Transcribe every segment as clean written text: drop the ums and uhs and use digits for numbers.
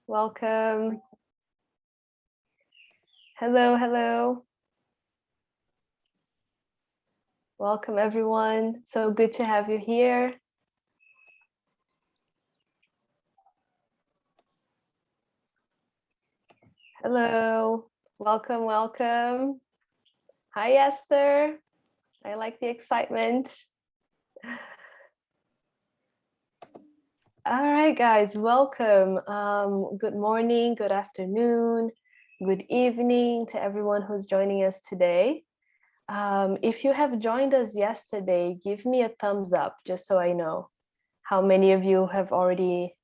Welcome. Hello, hello. Welcome, everyone. So good to have you here. Hello. Welcome, welcome. Hi, Esther. I like the excitement. All right, guys, welcome. Good morning, good afternoon, good evening to everyone who's joining us today. If you have joined us yesterday, give me a thumbs up just so I know how many of you have already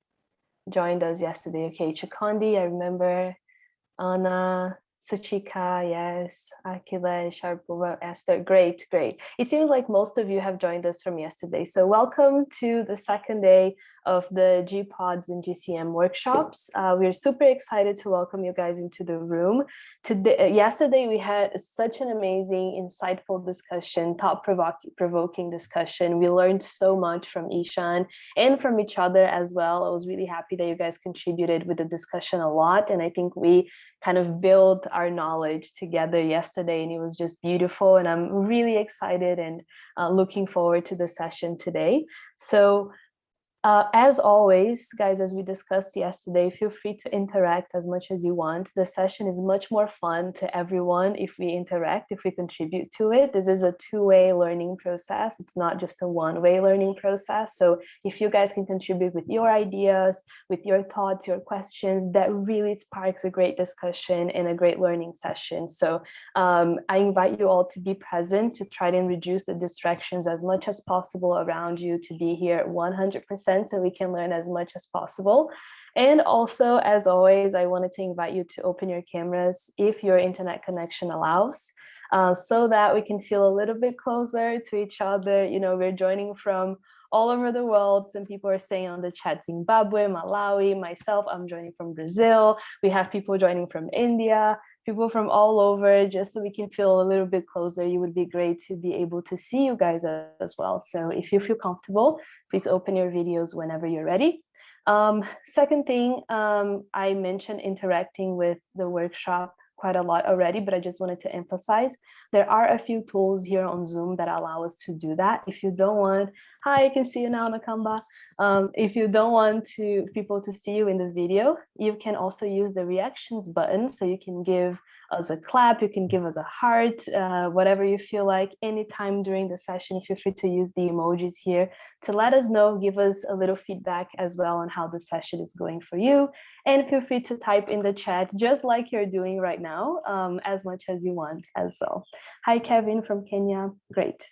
joined us yesterday. Okay, Chikondi, I remember. Anna, Suchika, yes, Akhilesh, Sharpova, Esther, great, great. It seems like most of you have joined us from yesterday. So welcome to the second day of the GPODS and GCM workshops. We're super excited to welcome you guys into the room. Yesterday, we had such an amazing, insightful discussion, thought-provoking discussion. We learned so much from Ishan and from each other as well. I was really happy that you guys contributed with the discussion a lot. And I think we kind of built our knowledge together yesterday, and it was just beautiful. And I'm really excited and looking forward to the session today. So as always, guys, as we discussed yesterday, feel free to interact as much as you want. The session is much more fun to everyone if we interact, if we contribute to it. This is a two-way learning process. It's not just a one-way learning process. So if you guys can contribute with your ideas, with your thoughts, your questions, that really sparks a great discussion and a great learning session. So I invite you all to be present, to try and reduce the distractions as much as possible around you, to be here 100%. So we can learn as much as possible. And also, as always, I wanted to invite you to open your cameras if your internet connection allows, so that we can feel a little bit closer to each other. You know, we're joining from all over the world. Some people are saying on the chat, Zimbabwe, Malawi, myself, I'm joining from Brazil. We have people joining from India, people from all over, just so we can feel a little bit closer. It would be great to be able to see you guys as well. So if you feel comfortable, please open your videos whenever you're ready. Second thing, I mentioned interacting with the workshop quite a lot already, but I just wanted to emphasize there are a few tools here on Zoom that allow us to do that. If you don't want, hi, I can see you now, Nakamba. If you don't want people to see you in the video, you can also use the reactions button. So you can give us a clap, you can give us a heart, whatever you feel like. Anytime during the session, feel free to use the emojis here to let us know, give us a little feedback as well on how the session is going for you. And feel free to type in the chat, just like you're doing right now, as much as you want as well. Hi, Kevin from Kenya. Great.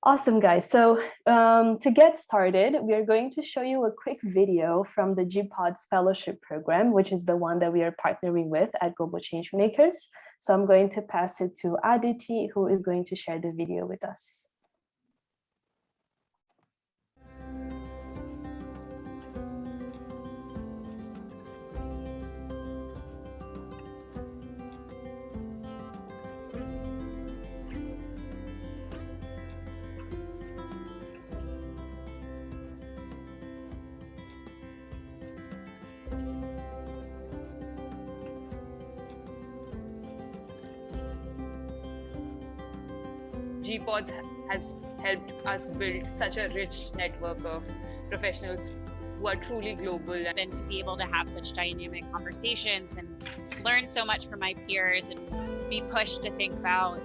Awesome, guys. So to get started, we are going to show you a quick video from the GPODS Fellowship Program, which is the one that we are partnering with at Global Changemakers. So I'm going to pass it to Aditi, who is going to share the video with us. GPODS has helped us build such a rich network of professionals who are truly global. And to be able to have such dynamic conversations and learn so much from my peers and be pushed to think about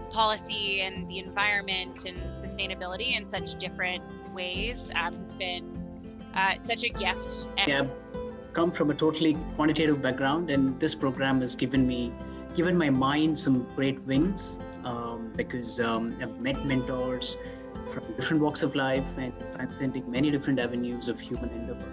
policy and the environment and sustainability in such different ways has been such a gift. I come from a totally quantitative background, and this program has given my mind some great wings. Because I've met mentors from different walks of life and transcending many different avenues of human endeavor.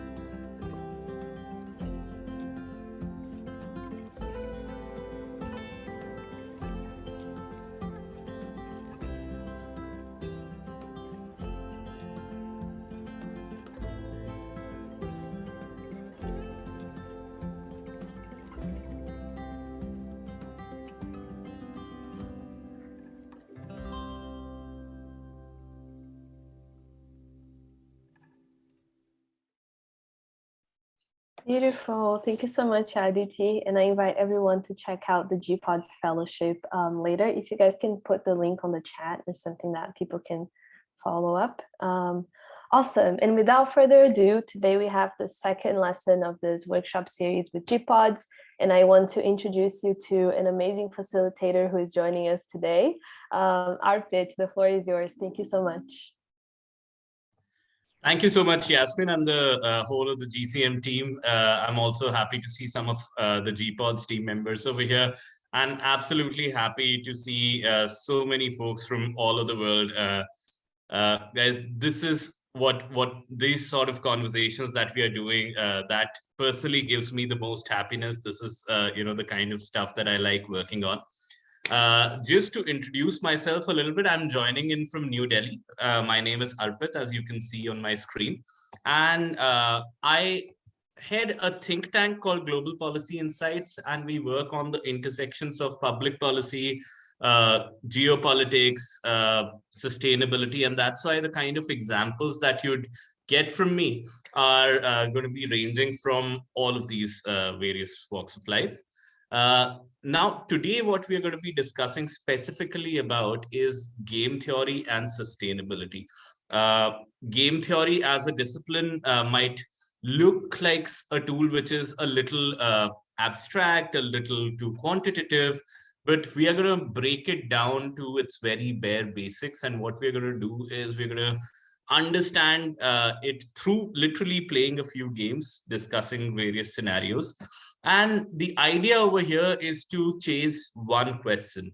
Beautiful. Thank you so much, Aditi. And I invite everyone to check out the GPODS Fellowship later. If you guys can put the link on the chat or something that people can follow up. Awesome. And without further ado, today we have the second lesson of this workshop series with GPODS. And I want to introduce you to an amazing facilitator who is joining us today. Arpit, the floor is yours. Thank you so much. Thank you so much, Yasmin, and the whole of the GCM team. I'm also happy to see some of the GPODS team members over here, and absolutely happy to see so many folks from all over the world. Guys, this is what these sort of conversations that we are doing that personally gives me the most happiness. This is the kind of stuff that I like working on. Just to introduce myself a little bit, I'm joining in from New Delhi. My name is Arpit, as you can see on my screen. And I head a think tank called Global Policy Insights, and we work on the intersections of public policy, geopolitics, sustainability. And that's why the kind of examples that you'd get from me are going to be ranging from all of these various walks of life. Now, today, what we're going to be discussing specifically about is game theory and sustainability. Game theory as a discipline might look like a tool which is a little abstract, a little too quantitative, but we are going to break it down to its very bare basics. And what we're going to do is we're going to understand it through literally playing a few games, discussing various scenarios. And the idea over here is to chase one question.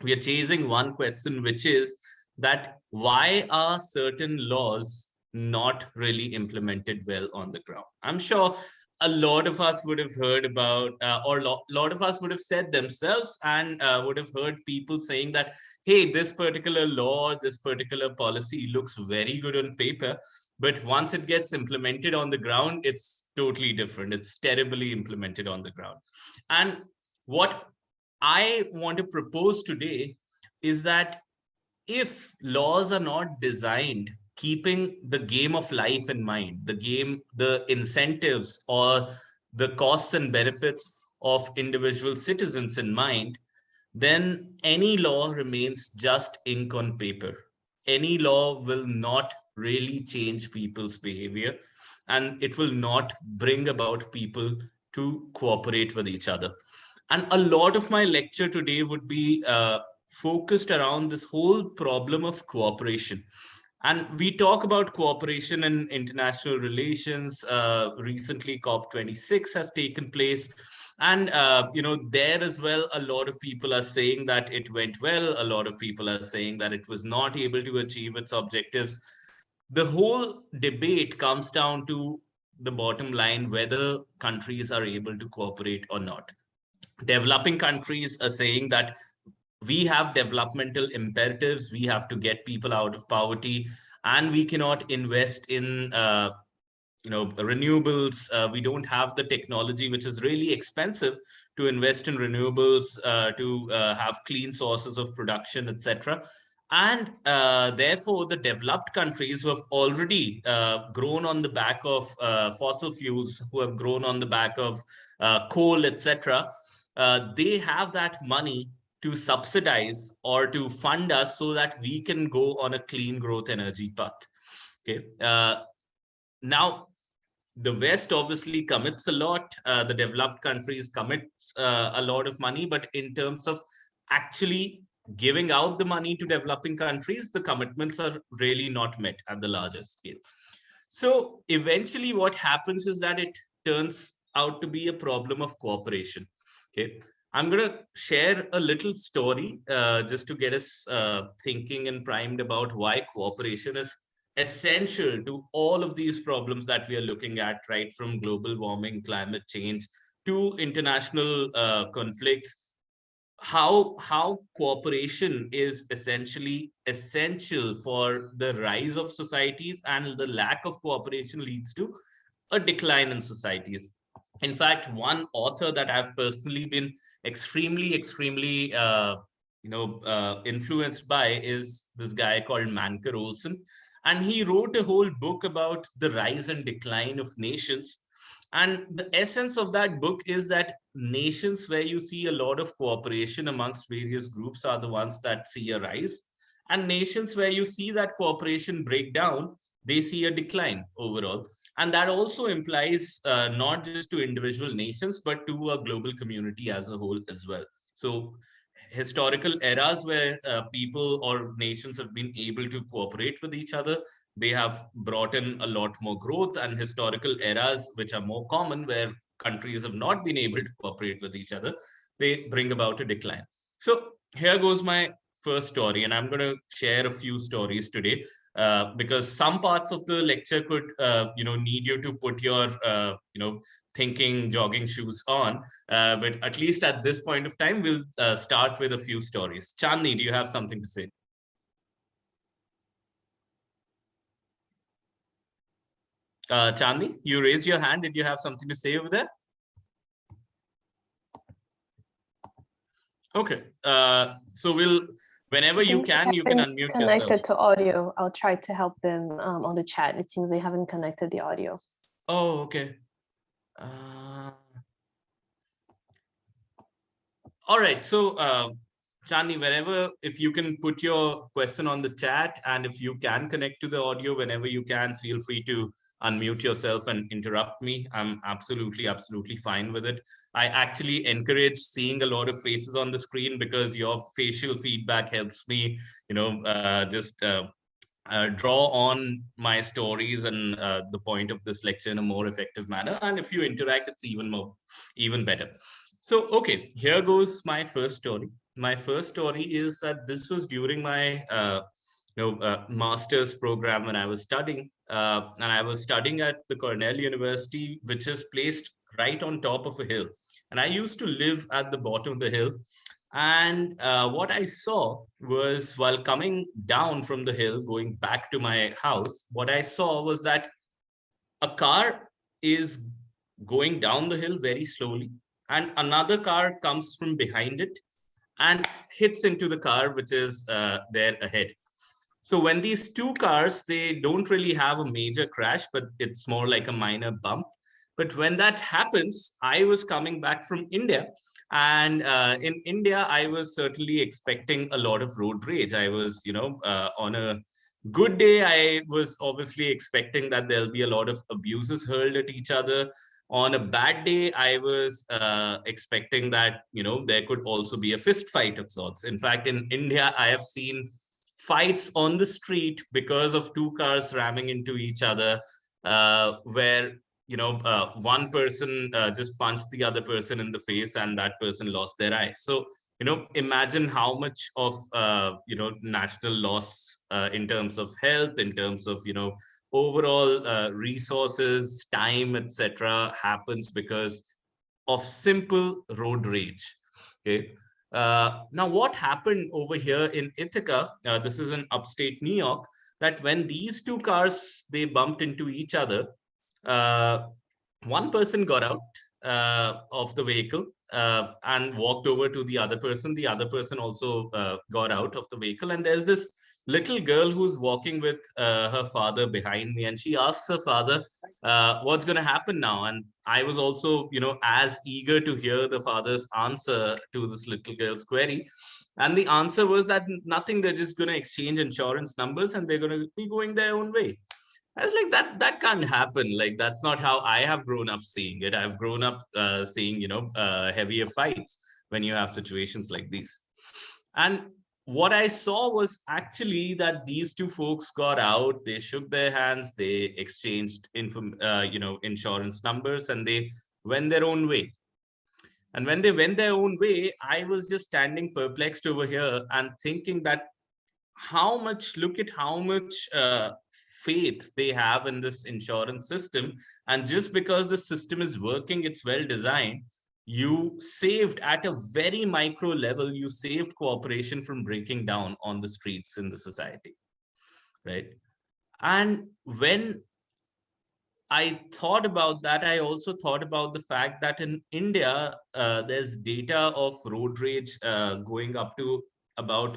We are chasing one question, which is that why are certain laws not really implemented well on the ground? I'm sure a lot of us would have heard about, or a lot of us would have said themselves and would have heard people saying that, hey, this particular law, this particular policy looks very good on paper, but once it gets implemented on the ground, it's totally different. It's terribly implemented on the ground. And what I want to propose today is that if laws are not designed keeping the game of life in mind, the incentives or the costs and benefits of individual citizens in mind, then any law remains just ink on paper. Any law will not really change people's behavior, and it will not bring about people to cooperate with each other. And a lot of my lecture today would be focused around this whole problem of cooperation. And we talk about cooperation in international relations. Recently, COP26 has taken place. And, there as well, a lot of people are saying that it went well. A lot of people are saying that it was not able to achieve its objectives. The whole debate comes down to the bottom line, whether countries are able to cooperate or not. Developing countries are saying that we have developmental imperatives. We have to get people out of poverty, and we cannot invest in renewables. We don't have the technology, which is really expensive, to invest in renewables, to have clean sources of production, etc. And therefore, the developed countries who have already grown on the back of fossil fuels, who have grown on the back of coal, etc., they have that money to subsidize or to fund us so that we can go on a clean growth energy path. Okay. Now, the West obviously commits a lot. The developed countries commit a lot of money, but in terms of actually giving out the money to developing countries, the commitments are really not met at the larger scale. So eventually what happens is that it turns out to be a problem of cooperation. Okay. I'm going to share a little story just to get us thinking and primed about why cooperation is essential to all of these problems that we are looking at, right from global warming, climate change, to international conflicts. How cooperation is essentially essential for the rise of societies, and the lack of cooperation leads to a decline in societies. In fact, one author that I've personally been extremely influenced by is this guy called Manker Olson. And he wrote a whole book about the rise and decline of nations. And the essence of that book is that nations where you see a lot of cooperation amongst various groups are the ones that see a rise. And nations where you see that cooperation break down, they see a decline overall. And that also implies not just to individual nations, but to a global community as a whole as well. So historical eras where people or nations have been able to cooperate with each other, they have brought in a lot more growth, and historical eras which are more common where countries have not been able to cooperate with each other, they bring about a decline. So here goes my first story, and I'm going to share a few stories today, because some parts of the lecture could need you to put your thinking jogging shoes on, but at least at this point of time we'll start with a few stories. Chandni, do you have something to say? Chandni, you raised your hand. Did you have something to say over there? Okay. So whenever you can unmute connected yourself. to audio. I'll try to help them on the chat. It seems they haven't connected the audio. Oh, okay. All right. So, Chandni, whenever, if you can put your question on the chat, and if you can connect to the audio whenever you can, feel free to unmute yourself and interrupt me. I'm absolutely fine with it. I actually encourage seeing a lot of faces on the screen because your facial feedback helps me, just draw on my stories and the point of this lecture in a more effective manner. And if you interact, it's even better. So, okay, here goes my first story. My first story is that this was during my master's program when I was studying, and I was studying at the Cornell University, which is placed right on top of a hill. And I used to live at the bottom of the hill. And what I saw was, while coming down from the hill, going back to my house, what I saw was that a car is going down the hill very slowly, and another car comes from behind it and hits into the car which is there ahead. So when these two cars, they don't really have a major crash, but it's more like a minor bump. But when that happens, I was coming back from India, and in India, I was certainly expecting a lot of road rage. I was, on a good day, I was obviously expecting that there'll be a lot of abuses hurled at each other. On a bad day, I was expecting that, there could also be a fist fight of sorts. In fact, in India, I have seen fights on the street because of two cars ramming into each other, where one person just punched the other person in the face, and that person lost their eye. So imagine how much of national loss in terms of health, in terms of overall resources, time, etc., happens because of simple road rage. Okay. Now, what happened over here in Ithaca, this is in upstate New York, that when these two cars, they bumped into each other, one person got out of the vehicle and walked over to the other person. The other person also got out of the vehicle. And there's this little girl who's walking with her father behind me. And she asks her father, what's going to happen now? And I was also, as eager to hear the father's answer to this little girl's query. And the answer was that nothing, they're just going to exchange insurance numbers and they're going to be going their own way. I was like, that can't happen. Like, that's not how I have grown up seeing it. I've grown up seeing, heavier fights when you have situations like these. And what I saw was actually that these two folks got out, they shook their hands, they exchanged insurance numbers, and they went their own way. And when they went their own way, I was just standing perplexed over here and thinking that look at how much faith they have in this insurance system. And just because the system is working, it's well designed, you saved at a very micro level, you saved cooperation from breaking down on the streets in the society, right? And when I thought about that, I also thought about the fact that in India, there's data of road rage going up to about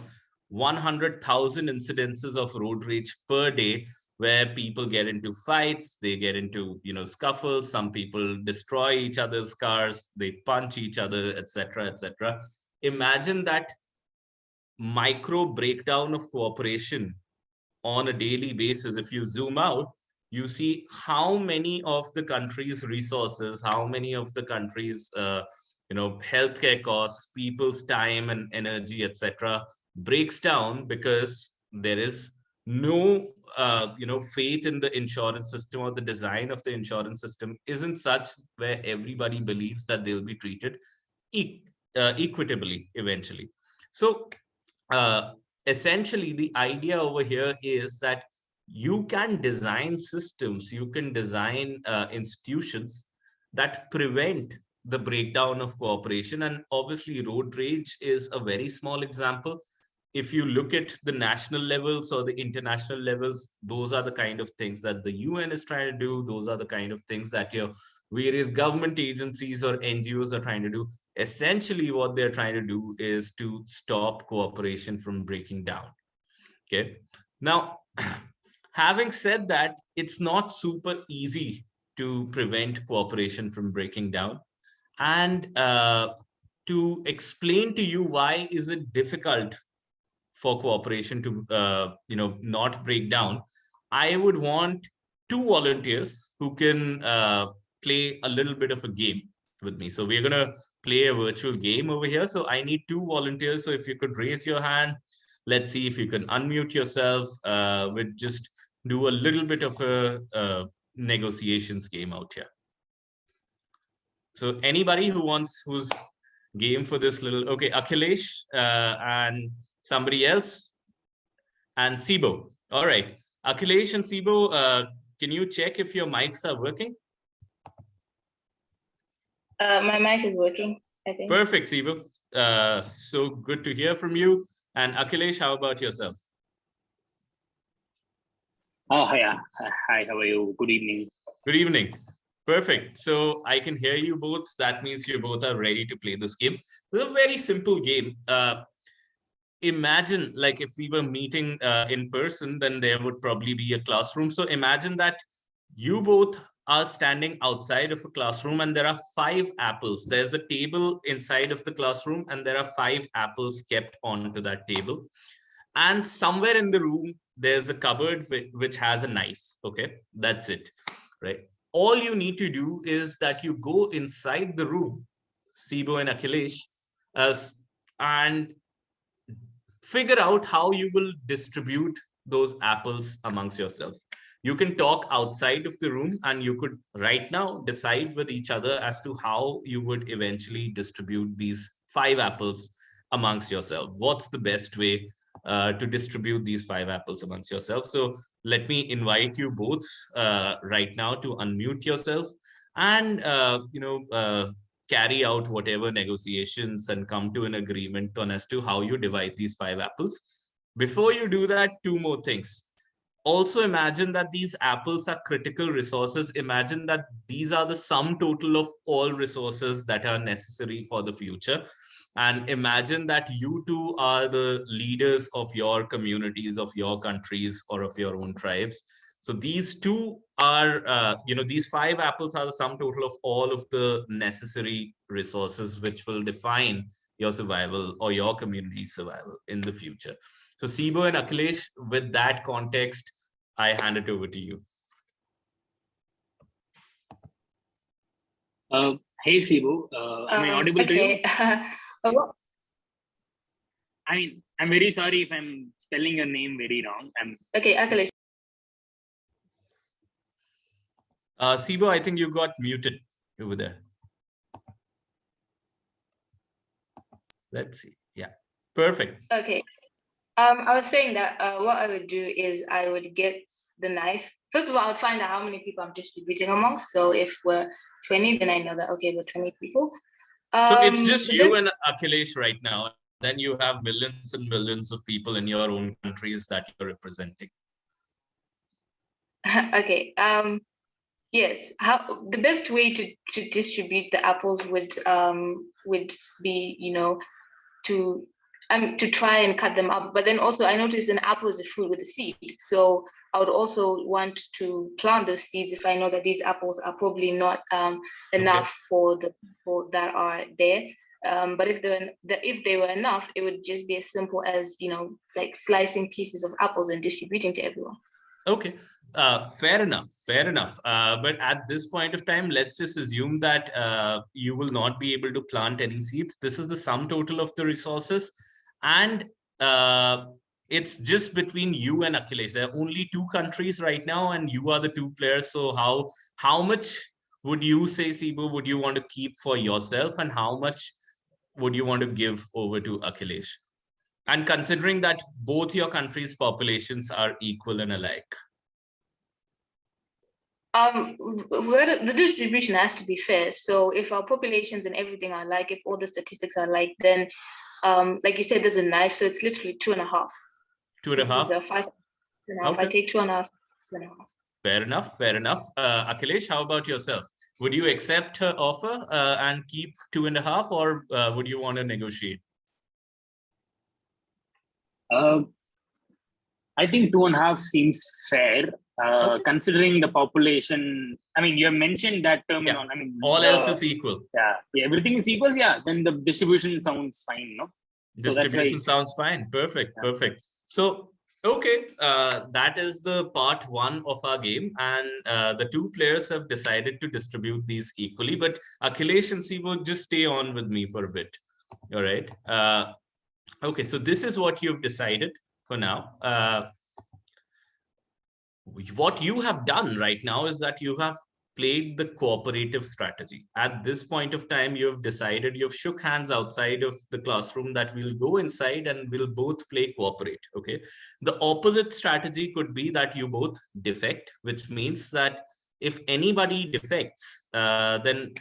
100,000 incidences of road rage per day, where people get into fights, they get into, scuffles, some people destroy each other's cars, they punch each other, etc., etc. Imagine that micro breakdown of cooperation on a daily basis. If you zoom out, you see how many of the country's resources, how many of the country's healthcare costs, people's time and energy, etc., breaks down because there is no faith in the insurance system, or the design of the insurance system isn't such where everybody believes that they'll be treated equitably eventually. So essentially, the idea over here is that you can design systems, you can design institutions that prevent the breakdown of cooperation. And obviously, road rage is a very small example. If you look at the national levels or the international levels, those are the kind of things that the UN is trying to do. Those are the kind of things that your various government agencies or NGOs are trying to do. Essentially, what they're trying to do is to stop cooperation from breaking down. Okay. Now, having said that, it's not super easy to prevent cooperation from breaking down. And to explain to you why is it difficult for cooperation to not break down, I would want two volunteers who can play a little bit of a game with me. So we're going to play a virtual game over here. So I need two volunteers. So if you could raise your hand, let's see if you can unmute yourself. We'll just do a little bit of a negotiations game out here. So anybody who's game for this little, okay, Akhilesh and somebody else, and Sibo. All right, Akhilesh and Sibo, can you check if your mics are working? My mic is working, I think. Perfect, Sibo. So good to hear from you. And Akhilesh, how about yourself? Oh, yeah. Hi, how are you? Good evening. Good evening. Perfect. So I can hear you both. That means you both are ready to play this game. It's a very simple game. Imagine, like, if we were meeting in person, then there would probably be a classroom. So imagine that you both are standing outside of a classroom and there are 5 apples. There's a table inside of the classroom and there are 5 apples kept onto that table. And somewhere in the room, there's a cupboard which has a knife. Okay, that's it, right? All you need to do is that you go inside the room, Sibo and Akhilesh, and figure out how you will distribute those apples amongst yourself. You can talk outside of the room and you could right now decide with each other as to how you would eventually distribute these 5 apples amongst yourself. What's the best way to distribute these 5 apples amongst yourself? So let me invite you both right now to unmute yourself and carry out whatever negotiations and come to an agreement on as to how you divide these 5 apples. Before you do that, 2 more things. Also imagine that these apples are critical resources. Imagine that these are the sum total of all resources that are necessary for the future. And imagine that you two are the leaders of your communities, of your countries, or of your own tribes. So these two are, these 5 apples are the sum total of all of the necessary resources which will define your survival or your community's survival in the future. So Sibo and Akhilesh, with that context, I hand it over to you. Hey, Sibo, am I audible to you? I mean, I'm very sorry if I'm spelling your name very wrong. Okay, Akhilesh. Sibo, I think you got muted over there. Let's see. Yeah, perfect. Okay. I was saying that what I would do is I would get the knife. First of all, I would find out how many people I'm distributing amongst. So if we're 20, then I know that, okay, we're 20 people. So it's just you and Akhilesh right now. Then you have millions and millions of people in your own countries that you're representing. Okay. Yes. How the best way to distribute the apples would be, to to try and cut them up. But then also I noticed an apple is a fruit with a seed. So I would also want to plant those seeds if I know that these apples are probably not enough for the people that are there. But if they were enough, it would just be as simple as, like slicing pieces of apples and distributing to everyone. Okay, fair enough, fair enough. But at this point of time, let's just assume that you will not be able to plant any seeds. This is the sum total of the resources. And it's just between you and Akhilesh. There are only 2 countries right now, and you are the 2 players. So how much would you say, Sibu, would you want to keep for yourself, and how much would you want to give over to Akhilesh? And considering that both your countries' populations are equal and alike. The distribution has to be fair. So if our populations and everything are like, if all the statistics are like, then like you said, there's a knife, so it's literally 2.5. 2.5. 5. Okay. I take 2.5, 2.5. Fair enough. Fair enough. Akhilesh, how about yourself? Would you accept her offer and keep 2.5, or would you want to negotiate? I think 2.5 seems fair, considering the population. I mean, you have mentioned that term. Yeah. All else is equal. Yeah, everything is equal. Yeah, then the distribution sounds fine, no? Distribution sounds fine. Perfect. Yeah. Perfect. So, okay, that is the part 1 of our game, and the 2 players have decided to distribute these equally. But Akhilesh and Sibu, just stay on with me for a bit. All right. Okay, so this is what you've decided for now. What you have done right now is that you have played the cooperative strategy. At this point of time, you have decided, you've shook hands outside of the classroom that we'll go inside and we'll both play cooperate. Okay. The opposite strategy could be that you both defect, which means that if anybody defects, then,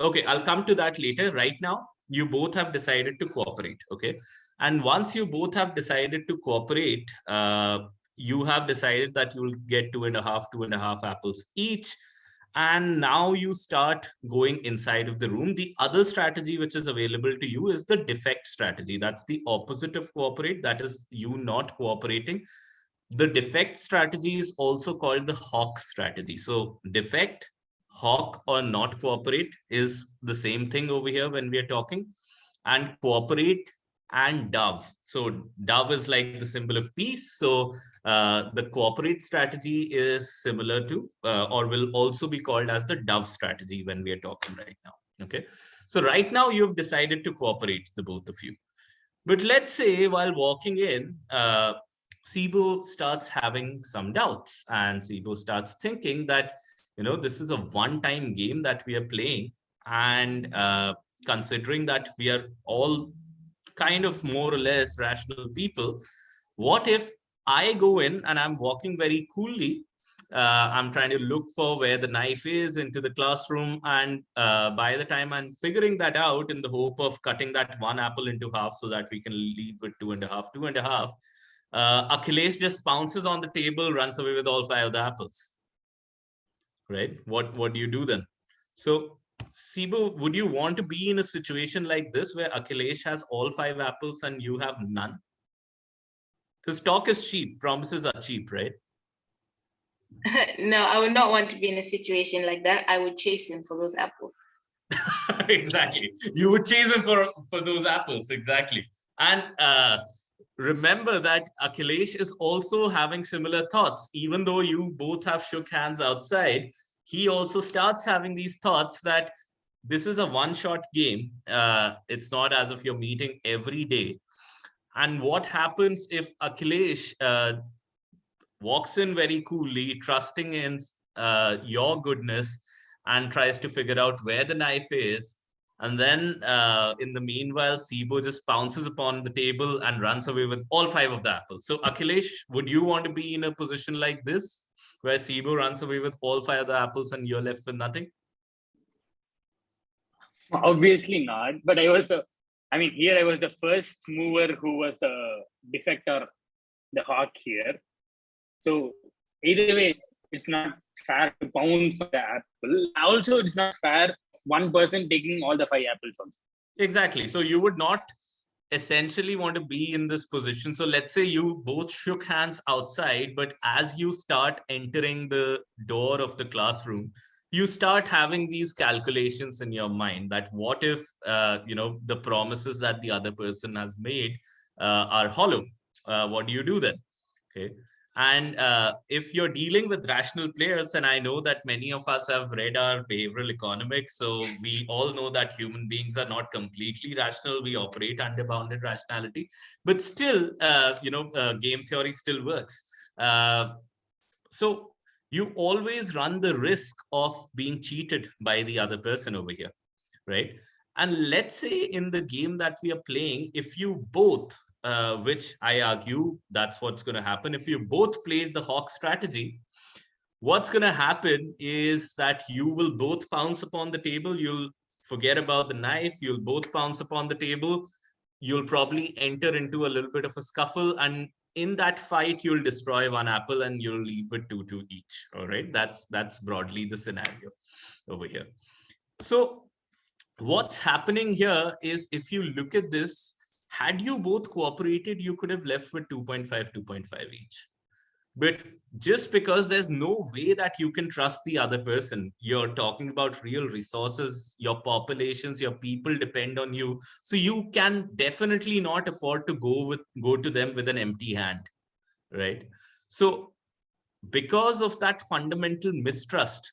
okay, I'll come to that later. Right now, you both have decided to cooperate. Okay. And once you both have decided to cooperate, you have decided that you will get 2.5 apples each. And now you start going inside of the room. The other strategy which is available to you is the defect strategy. That's the opposite of cooperate. That is you not cooperating. The defect strategy is also called the hawk strategy. So defect, hawk, or not cooperate is the same thing over here when we are talking. And cooperate and dove. So dove is like the symbol of peace. So the cooperate strategy is similar to, or will also be called as the dove strategy when we are talking right now. Okay. So right now you've decided to cooperate, the both of you. But let's say while walking in, Sibu starts having some doubts, and Sibu starts thinking that, this is a one-time game that we are playing. And considering that we are all kind of more or less rational people, what if I go in and I'm walking very coolly, I'm trying to look for where the knife is into the classroom, and by the time I'm figuring that out in the hope of cutting that 1 apple into half so that we can leave with 2.5, Akhilesh just pounces on the table, runs away with all 5 of the apples. Right? What do you do then? So Sibu, would you want to be in a situation like this where Akhilesh has all 5 apples and you have none? Because talk is cheap, promises are cheap, right? No, I would not want to be in a situation like that. I would chase him for those apples. Exactly. You would chase him for those apples, exactly. And remember that Akhilesh is also having similar thoughts. Even though you both have shook hands outside, he also starts having these thoughts that this is a one-shot game. It's not as if you're meeting every day. And what happens if Akhilesh walks in very coolly, trusting in your goodness, and tries to figure out where the knife is? And then in the meanwhile, Sibu just pounces upon the table and runs away with all 5 of the apples. So Akhilesh, would you want to be in a position like this, where Sibu runs away with all 5 of the apples and you're left with nothing? Obviously not. But here I was the first mover who was the defector, the hawk here. So either way, it's not fair to pounce on the apple. Also, it's not fair one person taking all the 5 apples also. Exactly. So you would not essentially want to be in this position. So let's say you both shook hands outside, but as you start entering the door of the classroom, you start having these calculations in your mind that what if, the promises that the other person has made are hollow? What do you do then? Okay. And if you're dealing with rational players, and I know that many of us have read our behavioral economics, so we all know that human beings are not completely rational. We operate under bounded rationality, but still, game theory still works. So you always run the risk of being cheated by the other person over here, right? And let's say in the game that we are playing, if you both, which I argue that's what's going to happen, if you both played the hawk strategy, what's going to happen is that you will both pounce upon the table. You'll forget about the knife. You'll both pounce upon the table. You'll probably enter into a little bit of a scuffle. And in that fight, you'll destroy one apple and you'll leave with two each. All right. That's broadly the scenario over here. So what's happening here is, if you look at this, had you both cooperated, you could have left with 2.5, 2.5 each. But just because there's no way that you can trust the other person, you're talking about real resources, your populations, your people depend on you. So you can definitely not afford to go to them with an empty hand, right? So because of that fundamental mistrust,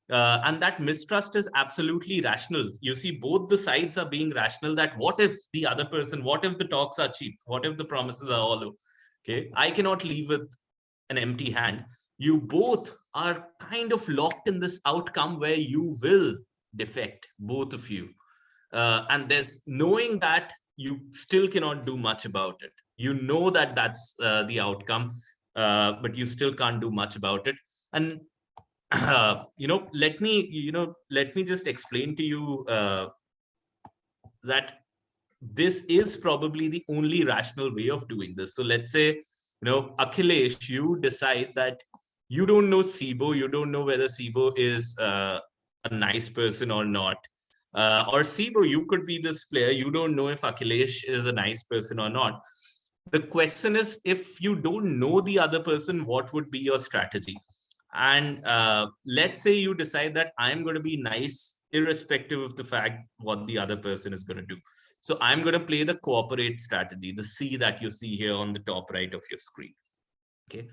and that mistrust is absolutely rational. You see, both the sides are being rational, that what if the other person, what if the talks are cheap? What if the promises are hollow? Okay, I cannot leave with an empty hand. You both are kind of locked in this outcome where you will defect, both of you. And there's knowing that you still cannot do much about it. You know that that's the outcome, but you still can't do much about it. And let me just explain to you that this is probably the only rational way of doing this. So let's say, Akhilesh, you decide that you don't know Sibo, you don't know whether Sibo is a nice person or not. Or Sibo, you could be this player, you don't know if Akhilesh is a nice person or not. The question is, if you don't know the other person, what would be your strategy? And let's say you decide that I'm going to be nice, irrespective of the fact what the other person is going to do. So I'm going to play the cooperate strategy, the C that you see here on the top right of your screen. Okay.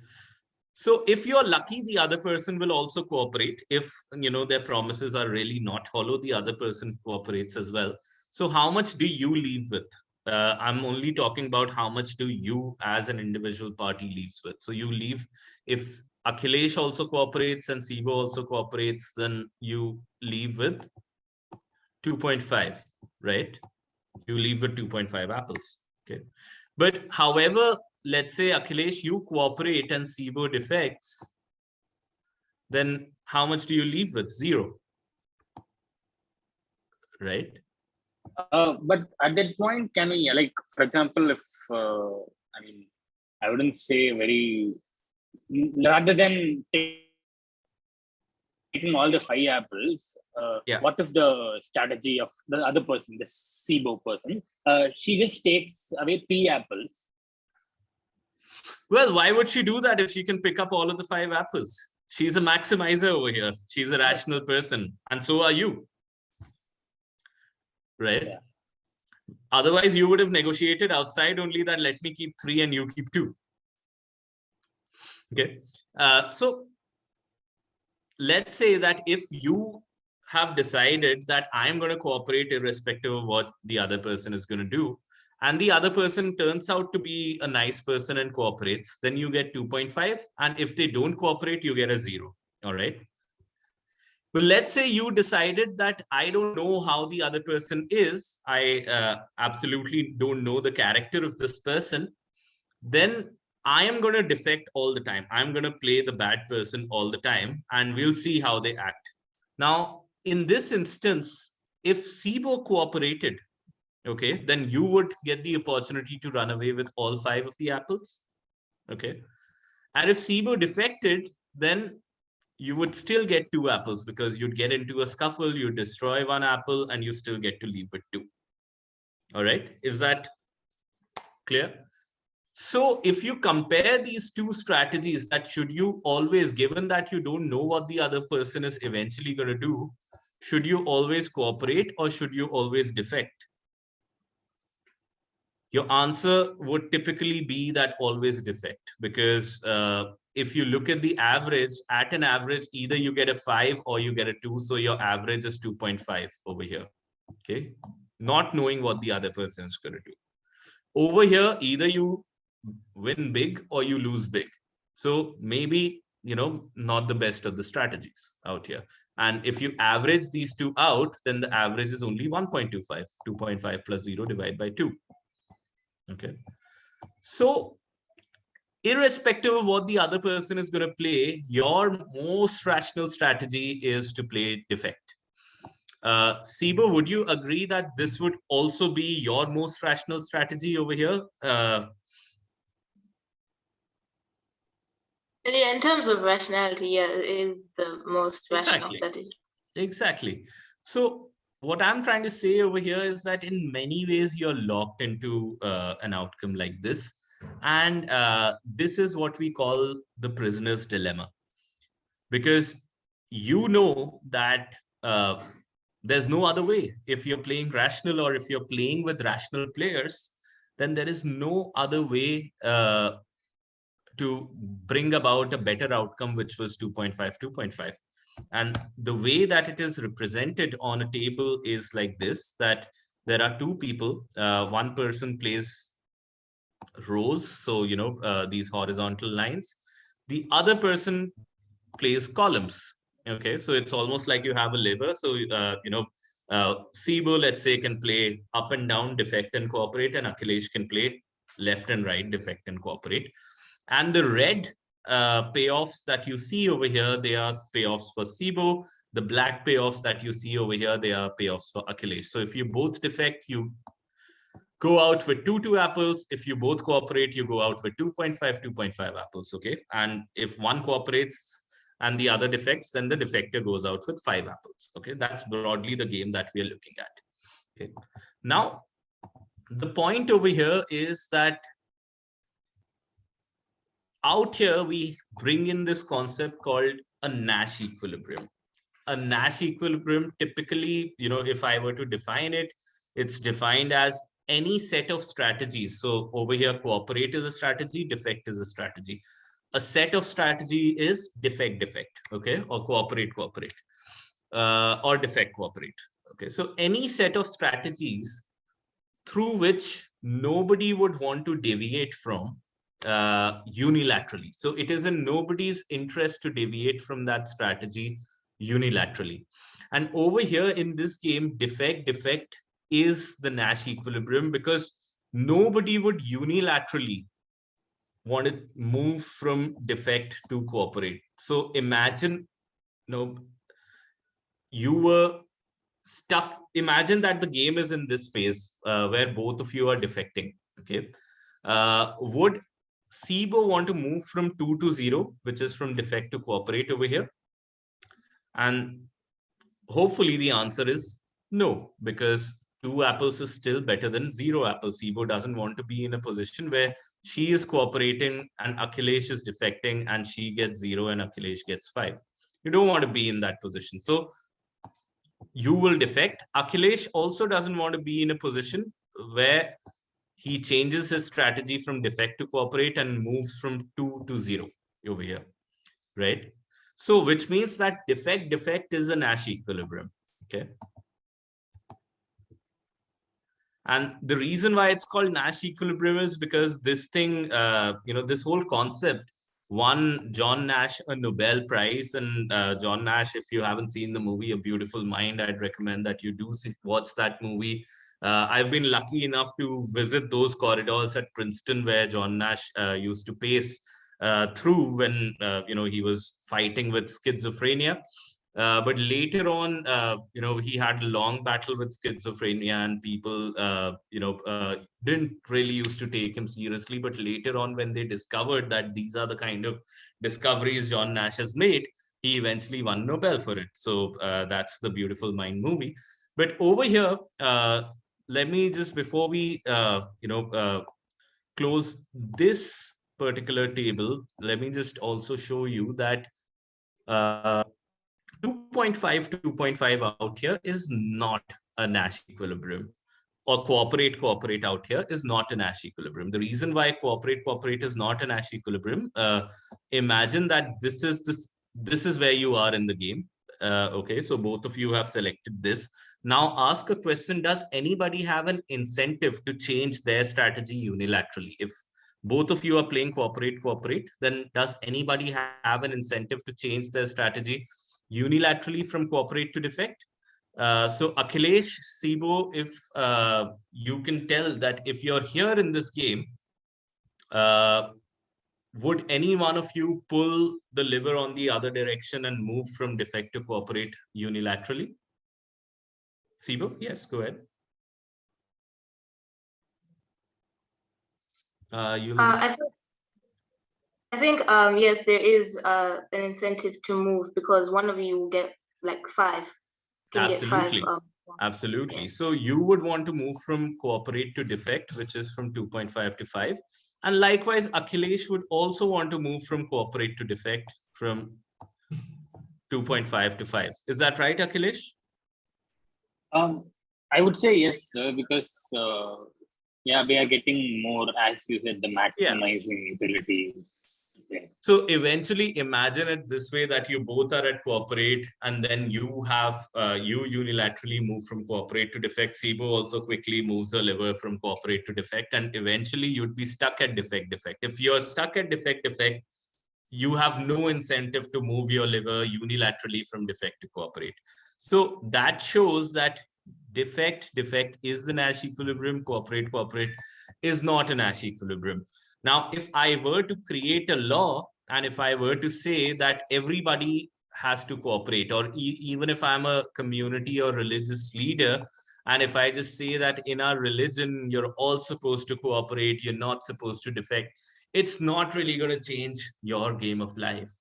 So if you're lucky, the other person will also cooperate. If, their promises are really not hollow, the other person cooperates as well. So how much do you leave with? I'm only talking about how much do you as an individual party leaves with. So you leave, if Akhilesh also cooperates and Sibo also cooperates, then you leave with 2.5, right? You leave with 2.5 apples. Okay. But however, let's say Akhilesh, you cooperate and Sibo defects, then how much do you leave with? 0. Right? But at that point, can we, like, for example, if, I wouldn't say very, rather than taking all the 5 apples, what if the strategy of the other person, the SIBO person, she just takes away 3 apples? Well, why would she do that if she can pick up all of the 5 apples? She's a maximizer over here. She's a rational person. And so are you. Right? Yeah. Otherwise, you would have negotiated outside only that let me keep 3 and you keep 2. Okay. So let's say that if you have decided that I'm going to cooperate irrespective of what the other person is going to do, and the other person turns out to be a nice person and cooperates, then you get 2.5. And if they don't cooperate, you get a 0. All right. But let's say you decided that I don't know how the other person is. I absolutely don't know the character of this person. Then I am going to defect all the time. I'm going to play the bad person all the time, and we'll see how they act. Now, in this instance, if Sibo cooperated, okay, then you would get the opportunity to run away with all 5 of the apples. Okay. And if Sibo defected, then you would still get 2 apples because you'd get into a scuffle, you destroy 1 apple, and you still get to leave with 2. All right, is that clear? So if you compare these two strategies, that should you always, given that you don't know what the other person is eventually going to do, should you always cooperate or should you always defect? Your answer would typically be that always defect, because if you look at the average, at an average, either you get a 5 or you get a 2. So your average is 2.5 over here. Okay. Not knowing what the other person is going to do. Over here, either you win big or you lose big. So maybe, not the best of the strategies out here. And if you average these two out, then the average is only 1.25, 2.5 plus 0 divided by 2. Okay. So irrespective of what the other person is going to play, your most rational strategy is to play defect. Sibo, would you agree that this would also be your most rational strategy over here? Yeah, in terms of rationality, yeah, it is the most rational strategy. Exactly. So what I'm trying to say over here is that in many ways you're locked into an outcome like this. And this is what we call the prisoner's dilemma. Because you know that there's no other way. If you're playing rational or if you're playing with rational players, then there is no other way to bring about a better outcome, which was 2.5, 2.5. And the way that it is represented on a table is like this, that there are two people. One person plays rows, so, these horizontal lines. The other person plays columns. Okay, so it's almost like you have a lever. So, Sibo, let's say, can play up and down, defect and cooperate, and Akhilesh can play left and right, defect and cooperate. And the red payoffs that you see over here, they are payoffs for Sibo. The black payoffs that you see over here, they are payoffs for Akhilesh. So if you both defect, you go out with 2 apples. If you both cooperate, you go out with 2.5, 2.5 apples. Okay. And if one cooperates and the other defects, then the defector goes out with 5 apples. Okay. That's broadly the game that we are looking at. Okay. Now, the point over here is that out here, we bring in this concept called a Nash equilibrium. A Nash equilibrium, typically, if I were to define it, it's defined as any set of strategies. So over here, cooperate is a strategy, defect is a strategy. A set of strategy is defect, defect, okay, or cooperate, cooperate, or defect, cooperate. Okay, so any set of strategies through which nobody would want to deviate from unilaterally. So it is in nobody's interest to deviate from that strategy unilaterally. And over here in this game, defect, defect is the Nash equilibrium, because nobody would unilaterally want to move from defect to cooperate. So imagine, you were stuck. Imagine that the game is in this phase where both of you are defecting. Okay. Would Sibo want to move from 2 to 0, which is from defect to cooperate over here? And hopefully the answer is no, because 2 apples is still better than 0 apples. Sibo doesn't want to be in a position where she is cooperating and Akhilesh is defecting and she gets 0 and Akhilesh gets 5. You don't want to be in that position. So you will defect. Akhilesh also doesn't want to be in a position where he changes his strategy from defect to cooperate and moves from 2 to 0 over here, right? So which means that defect, defect is a Nash equilibrium, okay? And the reason why it's called Nash equilibrium is because this thing, this whole concept won John Nash a Nobel Prize. And John Nash, if you haven't seen the movie A Beautiful Mind, I'd recommend that you do watch that movie. I've been lucky enough to visit those corridors at Princeton where John Nash used to pace through when he was fighting with schizophrenia. But later on, he had a long battle with schizophrenia, and people, didn't really used to take him seriously. But later on, when they discovered that these are the kind of discoveries John Nash has made, he eventually won Nobel for it. So that's the Beautiful Mind movie. But over here, let me just, before we close this particular table, let me just also show you that 2.5 out here is not a Nash equilibrium, or cooperate out here is not a Nash equilibrium. The reason why cooperate is not a Nash equilibrium, imagine that this is where you are in the game. Okay, so both of you have selected this. Now ask a question: does anybody have an incentive to change their strategy unilaterally? If both of you are playing cooperate, then does anybody have an incentive to change their strategy unilaterally from cooperate to defect? So Akhilesh, Sibo, if you can tell that if you're here in this game, would any one of you pull the lever on the other direction and move from defect to cooperate unilaterally? Sibo, yes, go ahead. I think yes, there is an incentive to move, because one of you will get like 5. Absolutely. Get 5. Absolutely. Yeah. So you would want to move from cooperate to defect, which is from 2.5 to 5. And likewise, Akhilesh would also want to move from cooperate to defect from 2.5 to 5. Is that right, Akhilesh? I would say yes, sir, because yeah, we are getting more, as you said, the maximizing utilities. Yeah. So eventually, imagine it this way, that you both are at cooperate, and then you have you unilaterally move from cooperate to defect. Sibo also quickly moves a lever from cooperate to defect, and eventually you'd be stuck at defect. If you're stuck at defect, you have no incentive to move your lever unilaterally from defect to cooperate. So that shows that defect is the Nash equilibrium, cooperate is not a Nash equilibrium. Now, if I were to create a law, and if I were to say that everybody has to cooperate, or even if I'm a community or religious leader, and if I just say that in our religion, you're all supposed to cooperate, you're not supposed to defect, it's not really going to change your game of life.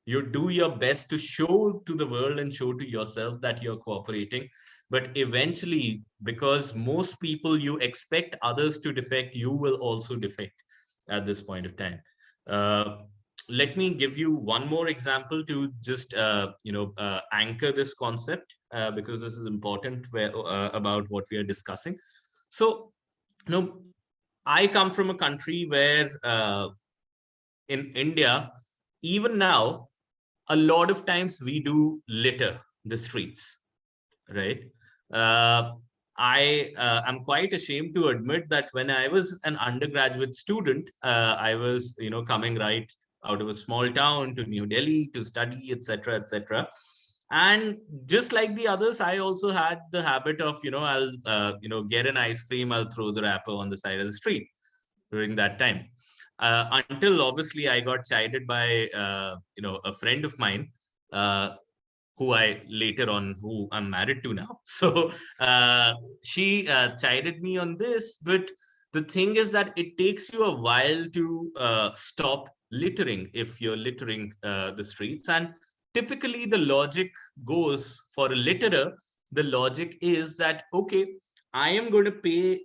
You do your best to show to the world and show to yourself that you're cooperating. But eventually, because most people, you expect others to defect, you will also defect at this point of time. Let me give you one more example to just anchor this concept, because this is important about what we are discussing. So, I come from a country where in India, even now, a lot of times we do litter the streets, right? I'm quite ashamed to admit that when I was an undergraduate student, I was coming right out of a small town to New Delhi to study, etc., etc. And just like the others, I also had the habit of I'll get an ice cream, I'll throw the wrapper on the side of the street during that time. Until obviously I got chided by a friend of mine, who I'm married to now. So she chided me on this. But the thing is that it takes you a while to stop littering if you're littering the streets. And typically the logic goes, for a litterer, the logic is that, okay, I am going to pay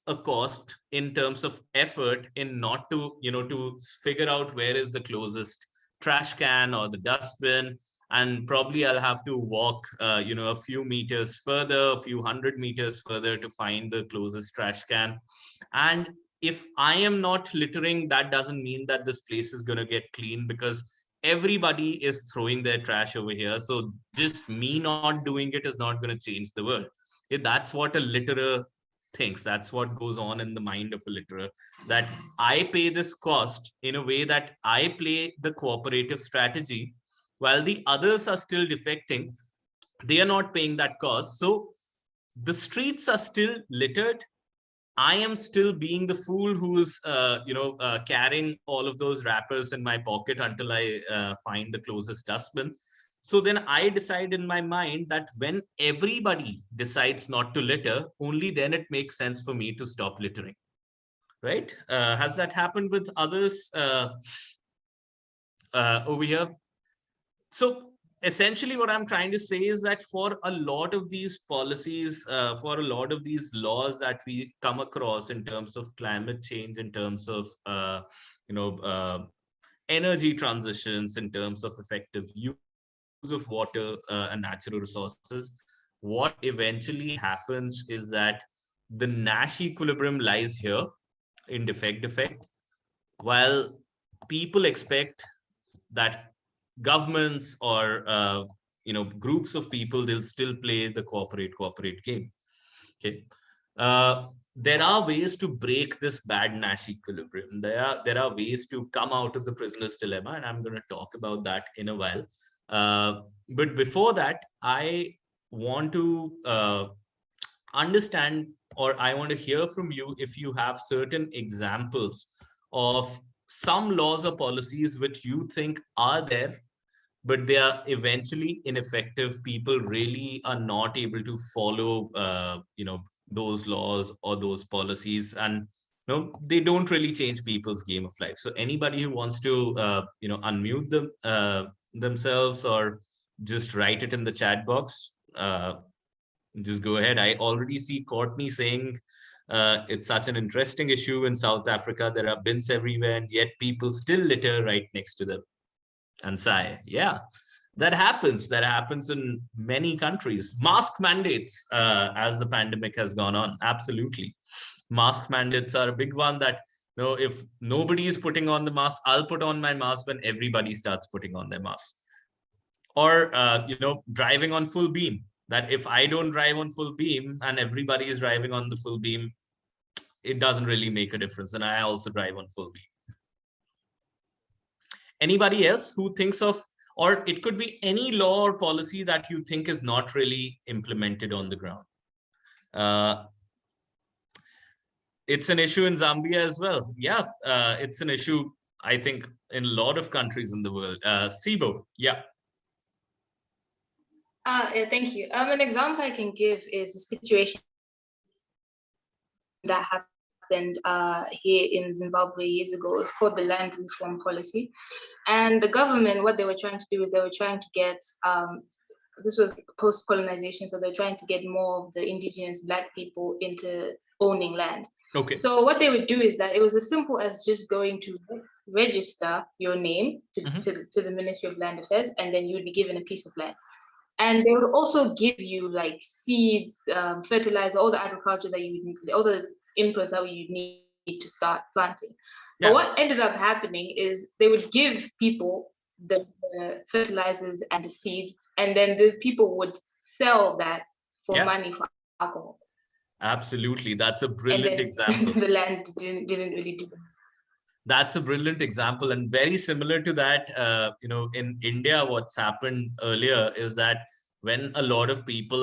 a cost in terms of effort in not to, to figure out where is the closest trash can or the dustbin. And probably I'll have to walk, a few meters further, a few 100 meters further to find the closest trash can. And if I am not littering, that doesn't mean that this place is going to get clean, because everybody is throwing their trash over here. So just me not doing it is not going to change the world. That's what a litterer thinks. That's what goes on in the mind of a litterer, that I pay this cost in a way that I play the cooperative strategy, while the others are still defecting. They are not paying that cost. So the streets are still littered. I am still being the fool who's carrying all of those wrappers in my pocket until I find the closest dustbin. So then I decide in my mind that when everybody decides not to litter, only then it makes sense for me to stop littering. Right? Has that happened with others over here? So essentially what I'm trying to say is that for a lot of these policies, for a lot of these laws that we come across in terms of climate change, in terms of you know energy transitions, in terms of effective use of water and natural resources, what eventually happens is that the Nash equilibrium lies here in defect, while people expect that governments or groups of people, they'll still play the cooperate game. Okay. There are ways to break this bad Nash equilibrium. There are ways to come out of the prisoner's dilemma, and I'm going to talk about that in a while. But before that, I want to understand, or I want to hear from you if you have certain examples of some laws or policies which you think are there, but they are eventually ineffective. People really are not able to follow, those laws or those policies, and they don't really change people's game of life. So anybody who wants to, unmute themselves or just write it in the chat box, just go ahead. I already see Courtney saying it's such an interesting issue in South Africa. There are bins everywhere, and yet people still litter right next to them. And Sai, yeah, that happens. That happens in many countries. Mask mandates, as the pandemic has gone on, absolutely. Mask mandates are a big one. That if nobody is putting on the mask, I'll put on my mask when everybody starts putting on their mask. Or driving on full beam. That if I don't drive on full beam and everybody is driving on the full beam, it doesn't really make a difference. And I also drive on full beam. Anybody else who thinks of, or it could be any law or policy that you think is not really implemented on the ground? It's an issue in Zambia as well. Yeah, it's an issue, I think, in a lot of countries in the world. Sibo, yeah. Thank you. An example I can give is a situation that happened here in Zimbabwe years ago. It's called the land reform policy. And the government, what they were trying to do is they were trying to get, this was post-colonization, so they're trying to get more of the indigenous Black people into owning land. Okay. So what they would do is that it was as simple as just going to register your name to the Ministry of Land Affairs, and then you would be given a piece of land. And they would also give you like seeds, fertilizer, all the agriculture that you need, all the inputs that you need to start planting. Yeah. But what ended up happening is they would give people the fertilizers and the seeds, and then the people would sell that for money for alcohol. Absolutely. That's a brilliant example. The land didn't really do that. That's a brilliant example, and very similar to that. In India, what's happened earlier is that when a lot of people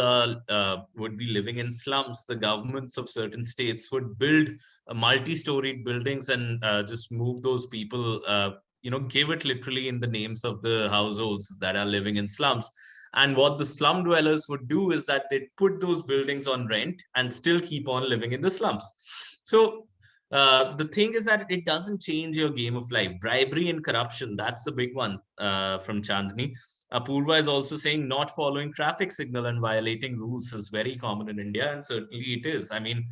would be living in slums, the governments of certain states would build multi-storied buildings and just move those people, give it literally in the names of the households that are living in slums. And what the slum dwellers would do is that they'd put those buildings on rent and still keep on living in the slums. So the thing is that it doesn't change your game of life. Bribery and corruption, that's the big one from Chandni. Apurva is also saying not following traffic signal and violating rules is very common in India, and certainly it is. I mean,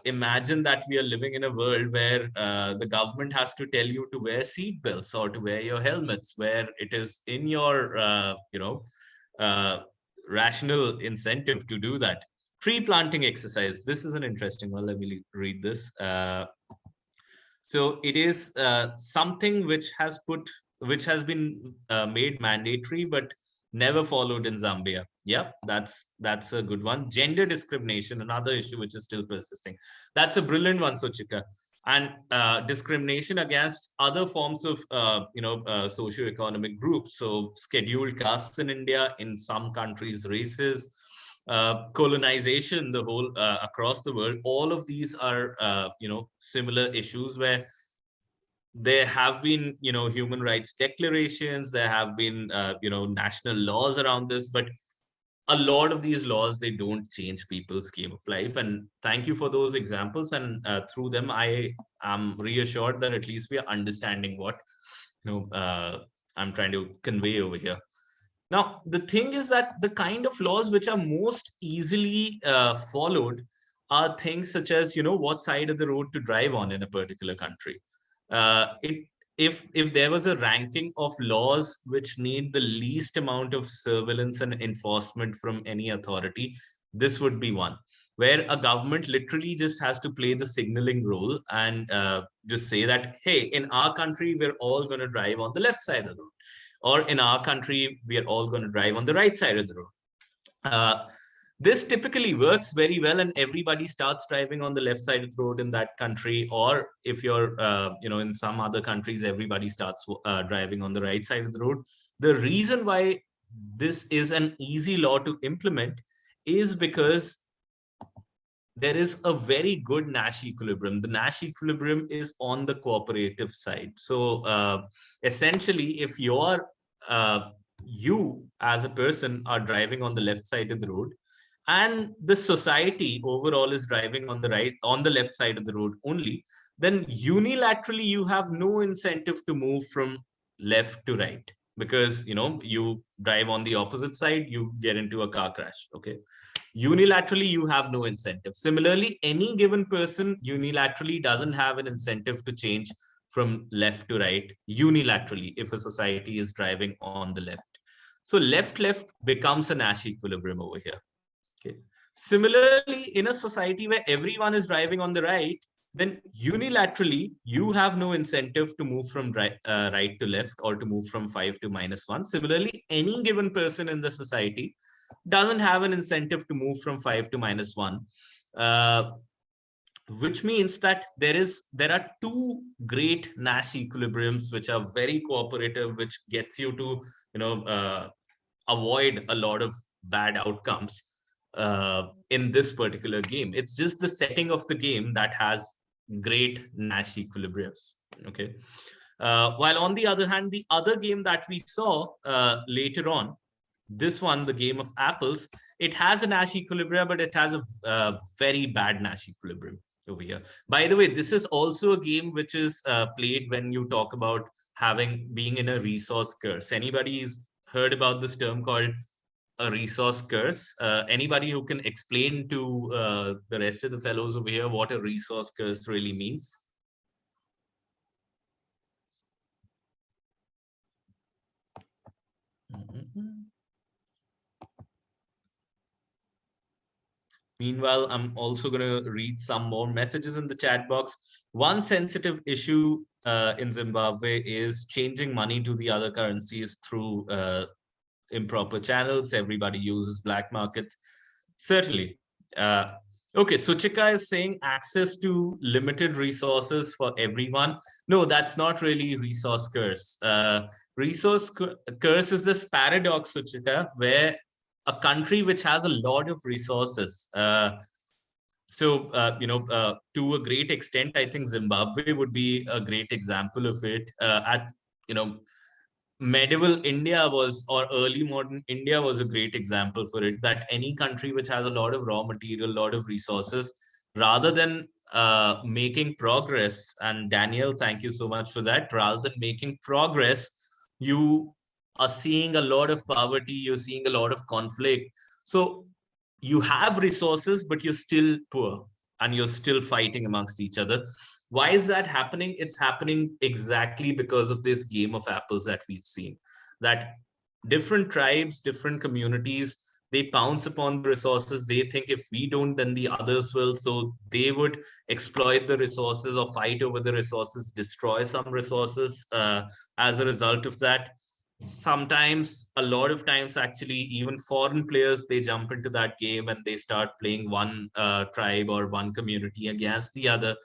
imagine that we are living in a world where the government has to tell you to wear seat belts or to wear your helmets, where it is in your, rational incentive to do that. Tree planting exercise. This is an interesting one. Let me read this. So it is something which has been made mandatory, but never followed in Zambia. Yeah, that's a good one. Gender discrimination, another issue which is still persisting. That's a brilliant one, Suchika. And discrimination against other forms of socioeconomic groups. So scheduled castes in India, in some countries, races, colonization, the whole across the world. All of these are similar issues where there have been human rights declarations, there have been national laws around this, but a lot of these laws, they don't change people's game of life. And thank you for those examples, and through them I am reassured that at least we are understanding what I'm trying to convey over here. Now, the thing is that the kind of laws which are most easily followed are things such as, what side of the road to drive on in a particular country. If there was a ranking of laws which need the least amount of surveillance and enforcement from any authority, this would be one, where a government literally just has to play the signaling role and just say that, hey, in our country, we're all going to drive on the left side of the road. Or in our country, we are all going to drive on the right side of the road. This typically works very well, and everybody starts driving on the left side of the road in that country. Or if you're, in some other countries, everybody starts driving on the right side of the road. The reason why this is an easy law to implement is because there is a very good Nash equilibrium. The Nash equilibrium is on the cooperative side. So essentially, if you as a person are driving on the left side of the road, and the society overall is driving on the left side of the road only, then unilaterally you have no incentive to move from left to right, because you drive on the opposite side, you get into a car crash. Okay, unilaterally you have no incentive. Similarly, any given person unilaterally doesn't have an incentive to change from left to right unilaterally if a society is driving on the left. So left becomes a Nash equilibrium over here. Okay. Similarly, in a society where everyone is driving on the right, then unilaterally you have no incentive to move from right to left, or to move from 5 to -1. Similarly, any given person in the society doesn't have an incentive to move from 5 to -1, which means that there are two great Nash equilibriums which are very cooperative, which gets you to avoid a lot of bad outcomes in this particular game. It's just the setting of the game that has great Nash equilibriums. Okay. While on the other hand, the other game that we saw later on, this one, the game of apples, it has a Nash equilibrium, but it has a very bad Nash equilibrium over here. By the way, this is also a game which is played when you talk about being in a resource curse. Anybody's heard about this term called a resource curse? Anybody who can explain to the rest of the fellows over here what a resource curse really means? Meanwhile, I'm also going to read some more messages in the chat box. One sensitive issue in Zimbabwe is changing money to the other currencies through improper channels. Everybody uses black market. Certainly. Okay, Suchika is saying access to limited resources for everyone. No, that's not really resource curse. Resource curse is this paradox, Suchika, where a country which has a lot of resources. To a great extent, I think Zimbabwe would be a great example of it. Medieval India or early modern India was a great example for it, that any country which has a lot of raw material, a lot of resources, rather than making progress, and Daniel, thank you so much for that, rather than making progress, you are seeing a lot of poverty, you're seeing a lot of conflict. So you have resources, but you're still poor and you're still fighting amongst each other. Why is that happening? It's happening exactly because of this game of apples that we've seen, that different tribes, different communities, they pounce upon the resources. They think if we don't, then the others will. So they would exploit the resources or fight over the resources, destroy some resources as a result of that. Sometimes, a lot of times, actually, even foreign players, they jump into that game and they start playing one tribe or one community against the other.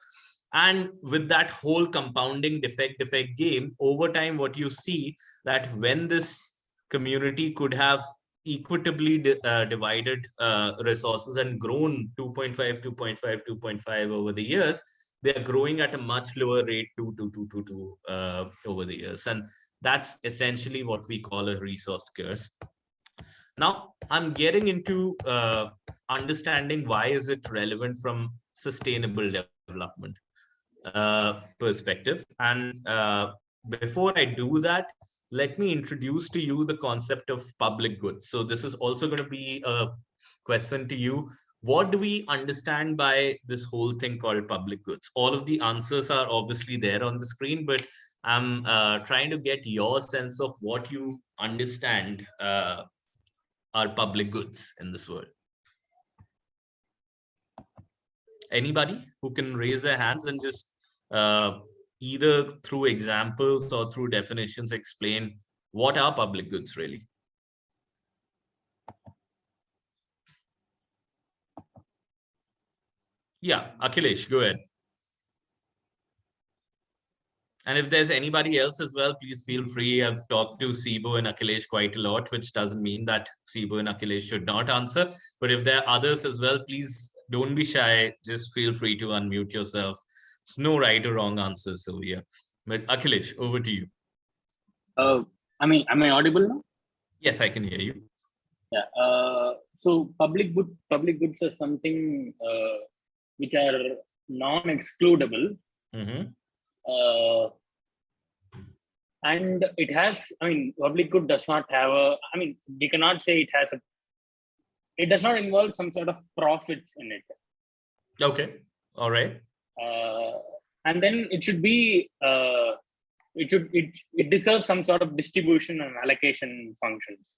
And with that whole compounding defect game, over time, what you see that when this community could have equitably divided resources and grown 2.5, 2.5, 2.5 over the years, they're growing at a much lower rate, 2 over the years. And that's essentially what we call a resource curse. Now, I'm getting into understanding why is it relevant from sustainable development perspective. And before I do that, let me introduce to you the concept of public goods. So this is also going to be a question to you. What do we understand by this whole thing called public goods? All of the answers are obviously there on the screen, but I'm trying to get your sense of what you understand are public goods in this world. Anybody who can raise their hands and just either through examples or through definitions explain what are public goods really? Yeah, Akhilesh, go ahead. And if there's anybody else as well, please feel free. I've talked to Sibo and Akhilesh quite a lot, which doesn't mean that Sibo and Akhilesh should not answer. But if there are others as well, please don't be shy. Just feel free to unmute yourself. There's no right or wrong answers over here. But Akhilesh, over to you. Am I audible now? Yes, I can hear you. Yeah. So public goods are something which are non-excludable. Mm-hmm. And it has, public good does not have we cannot say it does not involve some sort of profits in it. Okay. All right. And then it should be, it deserves some sort of distribution and allocation functions.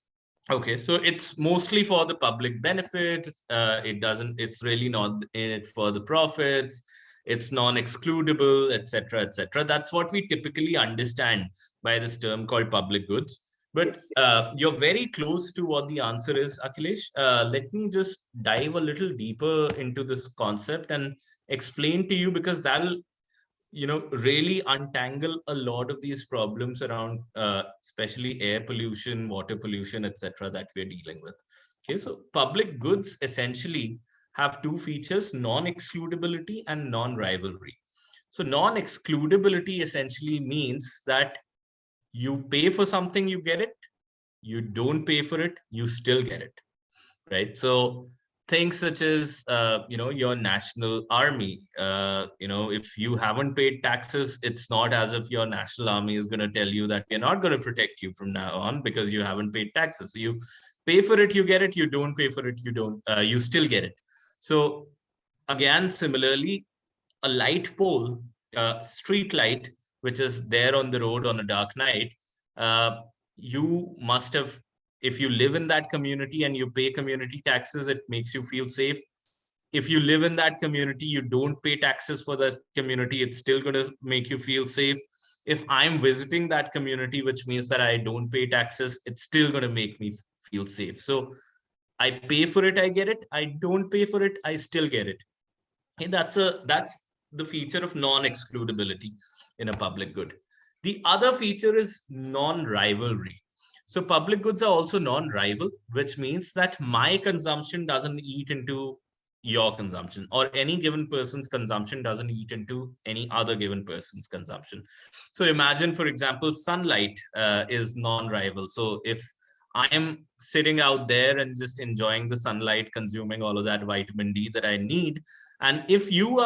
Okay, so it's mostly for the public benefit. It's really not in it for the profits. It's non-excludable, etc., etc. That's what we typically understand by this term called public goods. But you're very close to what the answer is, Akhilesh. Let me just dive a little deeper into this concept and explain to you, because that'll really untangle a lot of these problems around especially air pollution, water pollution, etc., that we're dealing with. Okay, so public goods essentially have two features: non-excludability and non-rivalry. So non-excludability essentially means that you pay for something, you get it. You don't pay for it, you still get it, right? So things such as your national army, if you haven't paid taxes, it's not as if your national army is going to tell you that we're not going to protect you from now on because you haven't paid taxes. So you pay for it, you get it. You don't pay for it, you still get it. So again, similarly, a light pole, street light, which is there on the road on a dark night, you must have, if you live in that community and you pay community taxes, it makes you feel safe. If you live in that community, you don't pay taxes for the community, it's still going to make you feel safe. If I'm visiting that community, which means that I don't pay taxes, it's still going to make me feel safe. So I pay for it, I get it. I don't pay for it, I still get it. And that's the feature of non-excludability in a public good. The other feature is non-rivalry. So public goods are also non-rival, which means that my consumption doesn't eat into your consumption, or any given person's consumption doesn't eat into any other given person's consumption. So imagine, for example, sunlight is non-rival. So if I am sitting out there and just enjoying the sunlight, consuming all of that vitamin D that I need, and if you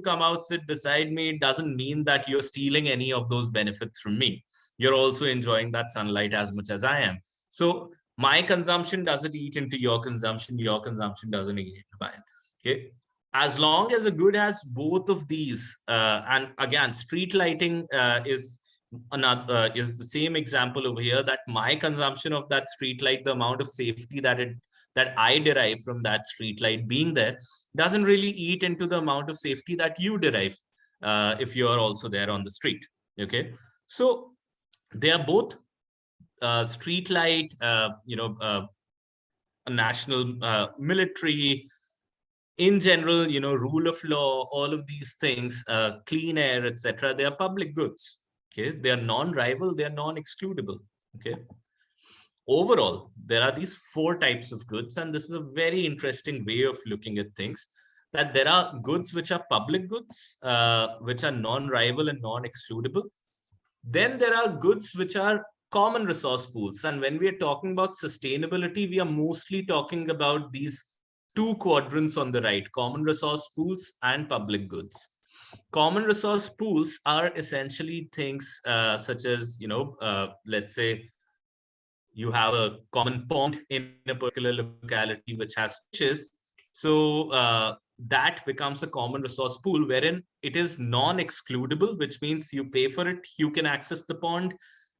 come out, sit beside me, it doesn't mean that you're stealing any of those benefits from me. You're also enjoying that sunlight as much as I am. So my consumption doesn't eat into your consumption doesn't eat into mine. Okay. As long as a good has both of these, and again, street lighting is the same example over here, that my consumption of that street light, the amount of safety that I derive from that street light being there, doesn't really eat into the amount of safety that you derive if you're also there on the street. Okay, so they are both street light, a national military, in general, rule of law, all of these things, clean air, etc. They are public goods. Okay, they are non-rival, they are non-excludable. Okay. Overall, there are these 4 types of goods, and this is a very interesting way of looking at things, that there are goods which are public goods, which are non-rival and non-excludable. Then there are goods which are common resource pools. And when we are talking about sustainability, we are mostly talking about these 2 quadrants on the right: common resource pools and public goods. Common resource pools are essentially things such as, let's say you have a common pond in a particular locality which has fishes. So that becomes a common resource pool wherein it is non-excludable, which means you pay for it, you can access the pond.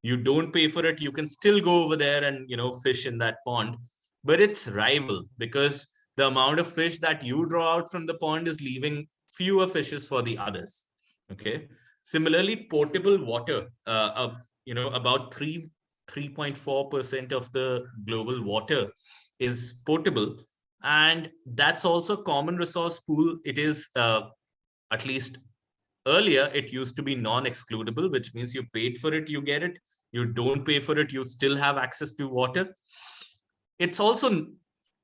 You don't pay for it, you can still go over there and fish in that pond. But it's rival because the amount of fish that you draw out from the pond is leaving fewer fishes for the others. Okay. Similarly, potable water, about 3.4% of the global water is potable, and that's also common resource pool. It is at least earlier it used to be non-excludable, which means you paid for it, you get it. You don't pay for it, you still have access to water. It's also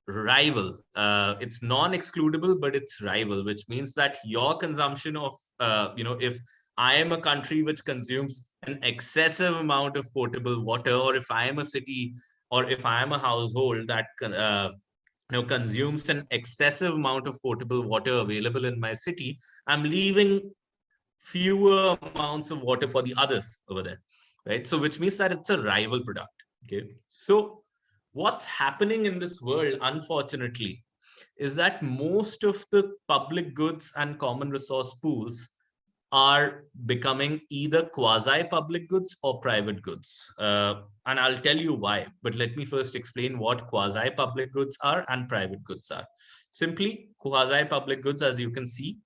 rival. It's non-excludable, but it's rival, which means that your consumption of if I am a country which consumes an excessive amount of potable water, or if I am a city, or if I am a household that consumes an excessive amount of potable water available in my city, I'm leaving fewer amounts of water for the others over there, right? So which means that it's a rival product. Okay, so what's happening in this world, unfortunately, is that most of the public goods and common resource pools are becoming either quasi-public goods or private goods. And I'll tell you why, but let me first explain what quasi-public goods are and private goods are. Simply, quasi-public goods, as you can see,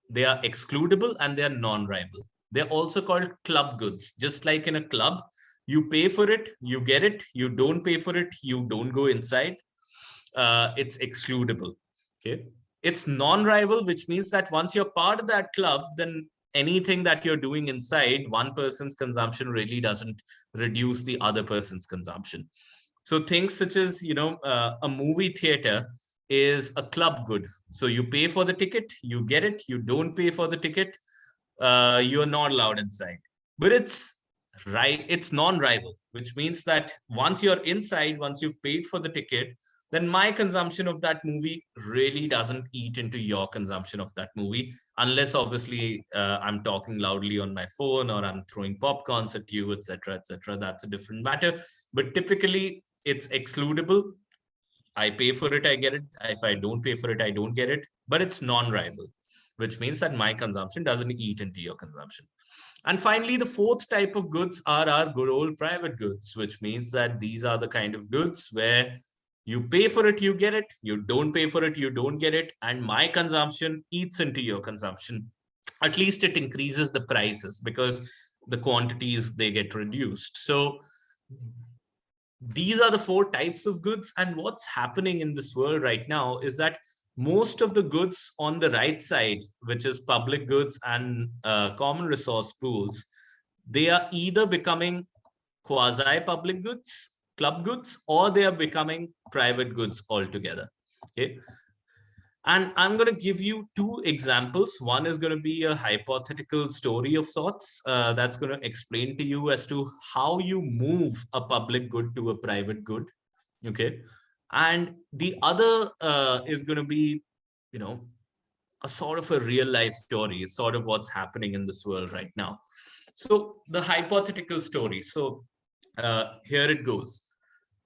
they are excludable and they are non-rival. They're also called club goods. Just like in a club, you pay for it, you get it. You don't pay for it, you don't go inside. It's excludable. Okay. It's non-rival, which means that once you're part of that club, then anything that you're doing inside, one person's consumption really doesn't reduce the other person's consumption. So things such as, a movie theater is a club good. So you pay for the ticket, you get it. You don't pay for the ticket, you're not allowed inside. But it's non-rival, which means that once you're inside, once you've paid for the ticket, then my consumption of that movie really doesn't eat into your consumption of that movie, unless obviously I'm talking loudly on my phone or I'm throwing popcorns at you, etc., etc. That's a different matter. But typically, it's excludable. I pay for it, I get it. If I don't pay for it, I don't get it. But it's non-rival, which means that my consumption doesn't eat into your consumption. And finally, the fourth type of goods are our good old private goods, which means that these are the kind of goods where you pay for it, you get it. You don't pay for it, you don't get it. And my consumption eats into your consumption. At least it increases the prices because the quantities, they get reduced. So these are the four types of goods. And what's happening in this world right now is that most of the goods on the right side, which is public goods and common resource pools, they are either becoming quasi-public goods, club goods, or they are becoming private goods altogether. Okay. And I'm going to give you two examples. One is going to be a hypothetical story of sorts that's going to explain to you as to how you move a public good to a private good. Okay. And the other is going to be, a sort of a real life story, sort of what's happening in this world right now. So the hypothetical story. So here it goes.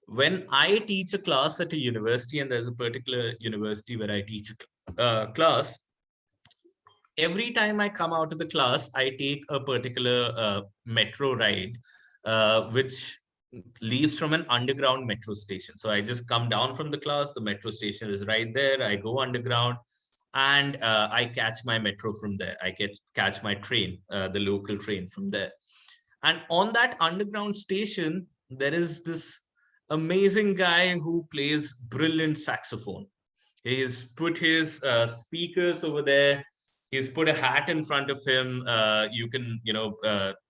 When I teach a class at a university, and there's a particular university where I teach a class, every time I come out of the class, I take a particular metro ride, which leaves from an underground metro station. So I just come down from the class, the metro station is right there, I go underground, and I catch my metro from there. I catch my train, the local train from there. And on that underground station, there is this amazing guy who plays brilliant saxophone. He's put his speakers over there. He's put a hat in front of him. You can,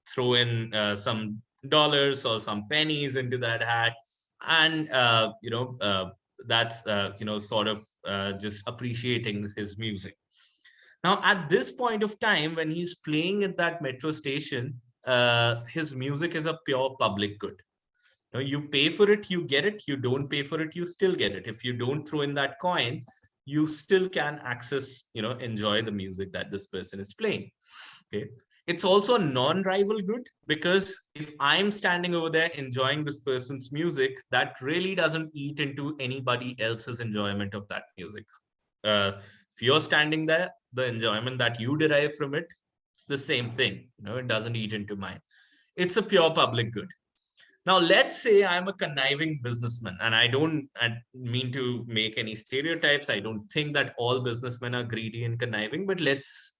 throw in some dollars or some pennies into that hat. And, that's, sort of just appreciating his music. Now, at this point of time, when he's playing at that metro station, his music is a pure public good. You pay for it, you get it. You don't pay for it, you still get it. If you don't throw in that coin, you still can access, enjoy the music that this person is playing. Okay. It's also a non-rival good, because if I'm standing over there enjoying this person's music, that really doesn't eat into anybody else's enjoyment of that music. If you're standing there, the enjoyment that you derive from it, it's the same thing. It doesn't eat into mine. It's a pure public good. Now, let's say I'm a conniving businessman, and I mean to make any stereotypes. I don't think that all businessmen are greedy and conniving, but let's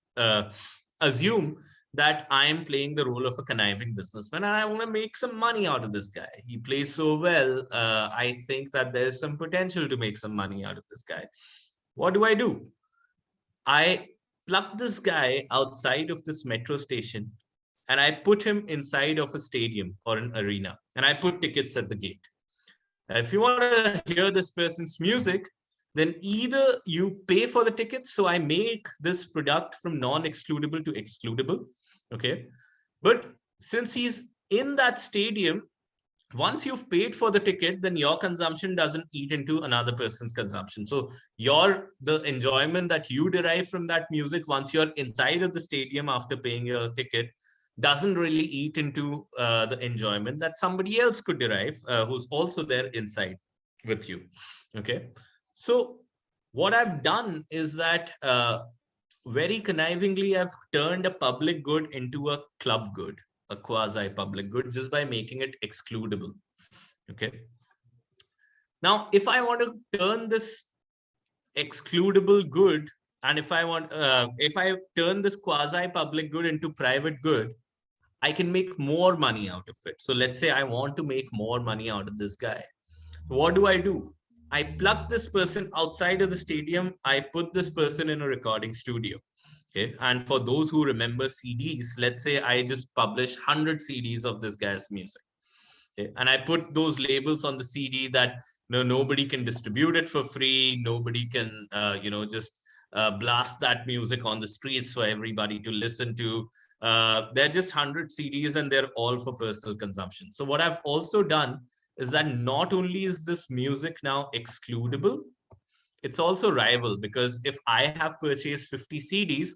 assume that I am playing the role of a conniving businessman and I want to make some money out of this guy. He plays so well. I think that there's some potential to make some money out of this guy. What do? I pluck this guy outside of this metro station and I put him inside of a stadium or an arena, and I put tickets at the gate. If you want to hear this person's music, then either you pay for the tickets, so I make this product from non-excludable to excludable, okay? But since he's in that stadium, once you've paid for the ticket, then your consumption doesn't eat into another person's consumption. So the enjoyment that you derive from that music once you're inside of the stadium after paying your ticket doesn't really eat into the enjoyment that somebody else could derive who's also there inside with you. Okay. So what I've done is that very connivingly, I've turned a public good into a club good, a quasi-public good, just by making it excludable. Okay. Now, if I want to turn this excludable good, and if I turn this quasi-public good into private good, I can make more money out of it. So let's say I want to make more money out of this guy. What do? I pluck this person outside of the stadium. I put this person in a recording studio. Okay. And for those who remember CDs, let's say I just publish 100 CDs of this guy's music. Okay. And I put those labels on the CD that nobody can distribute it for free. Nobody can, just blast that music on the streets for everybody to listen to. They're just 100 CDs and they're all for personal consumption. So what I've also done is that not only is this music now excludable, it's also rival, because if I have purchased 50 CDs,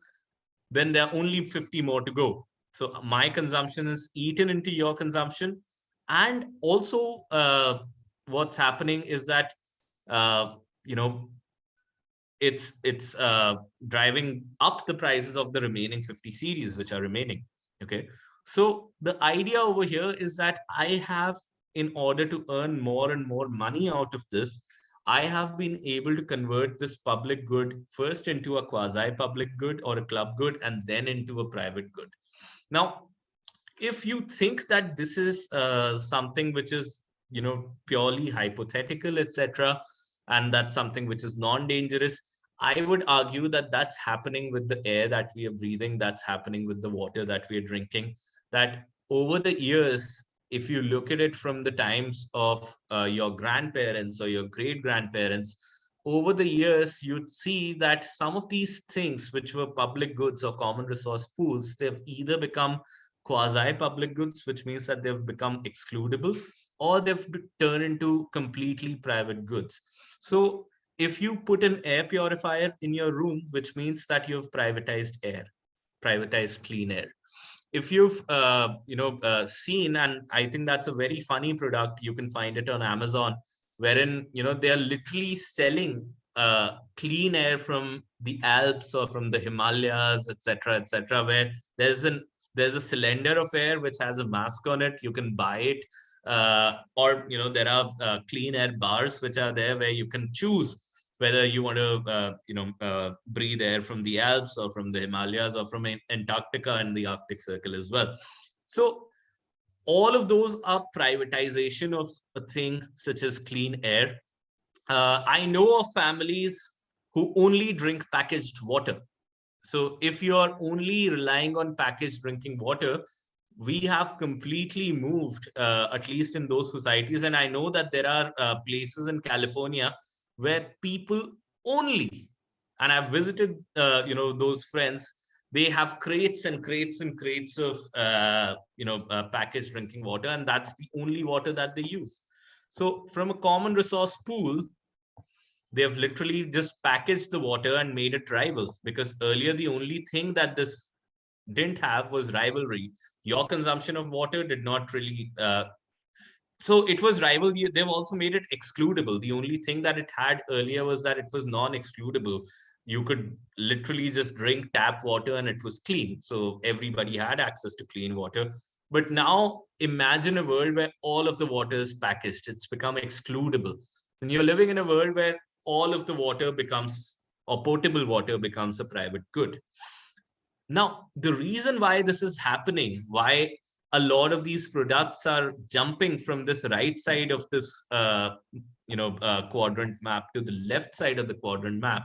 then there are only 50 more to go. So my consumption is eaten into your consumption. And also what's happening is that, it's driving up the prices of the remaining 50 CDs which are remaining. Okay. So the idea over here is that I have, in order to earn more and more money out of this, I have been able to convert this public good first into a quasi-public good or a club good, and then into a private good. Now, if you think that this is something which is, purely hypothetical, etc., and that's something which is non-dangerous, I would argue that that's happening with the air that we are breathing, that's happening with the water that we are drinking, that over the years, if you look at it from the times of your grandparents or your great-grandparents, over the years, you'd see that some of these things which were public goods or common resource pools, they've either become quasi-public goods, which means that they've become excludable, or they've turned into completely private goods. So if you put an air purifier in your room, which means that you've privatized air, privatized clean air. If you've seen, and I think that's a very funny product, you can find it on Amazon, wherein they are literally selling clean air from the Alps or from the Himalayas, etc., where there's a cylinder of air which has a mask on it. You can buy it, or there are clean air bars which are there where you can choose whether you want to breathe air from the Alps or from the Himalayas or from Antarctica and the Arctic Circle as well. So all of those are privatization of a thing such as clean air. I know of families who only drink packaged water. So if you are only relying on packaged drinking water, we have completely moved, at least in those societies. And I know that there are places in California where people only, and I've visited, those friends, they have crates and crates and crates of, packaged drinking water, and that's the only water that they use. So from a common resource pool, They have literally just packaged the water and made it rival, because earlier the only thing that this didn't have was rivalry. Your consumption of water did not really so it was rival. They've also made it excludable. The only thing that it had earlier was that it was non-excludable. You could literally just drink tap water and it was clean. So everybody had access to clean water. But now imagine a world where all of the water is packaged. It's become excludable. And you're living in a world where all of the water becomes, or potable water becomes, a private good. Now, the reason why this is happening, why a lot of these products are jumping from this right side of this quadrant map to the left side of the quadrant map,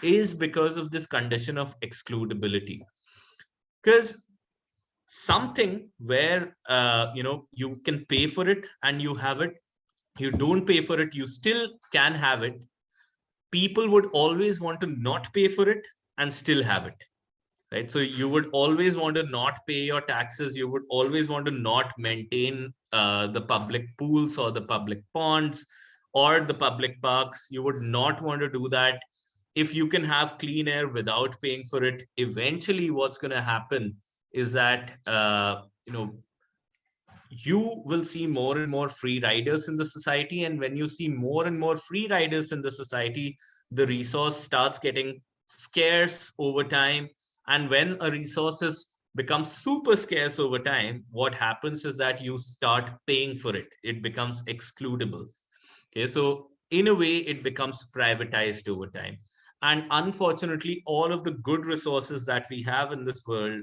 is because of this condition of excludability. Because something where you can pay for it and you have it, you don't pay for it, you still can have it, people would always want to not pay for it and still have it. Right? So you would always want to not pay your taxes. You would always want to not maintain the public pools or the public ponds or the public parks. You would not want to do that. If you can have clean air without paying for it, eventually what's going to happen is that, you will see more and more free riders in the society. And when you see more and more free riders in the society, the resource starts getting scarce over time. And when a resource becomes super scarce over time, what happens is that you start paying for it. It becomes excludable. Okay, so in a way, it becomes privatized over time. And unfortunately, all of the good resources that we have in this world,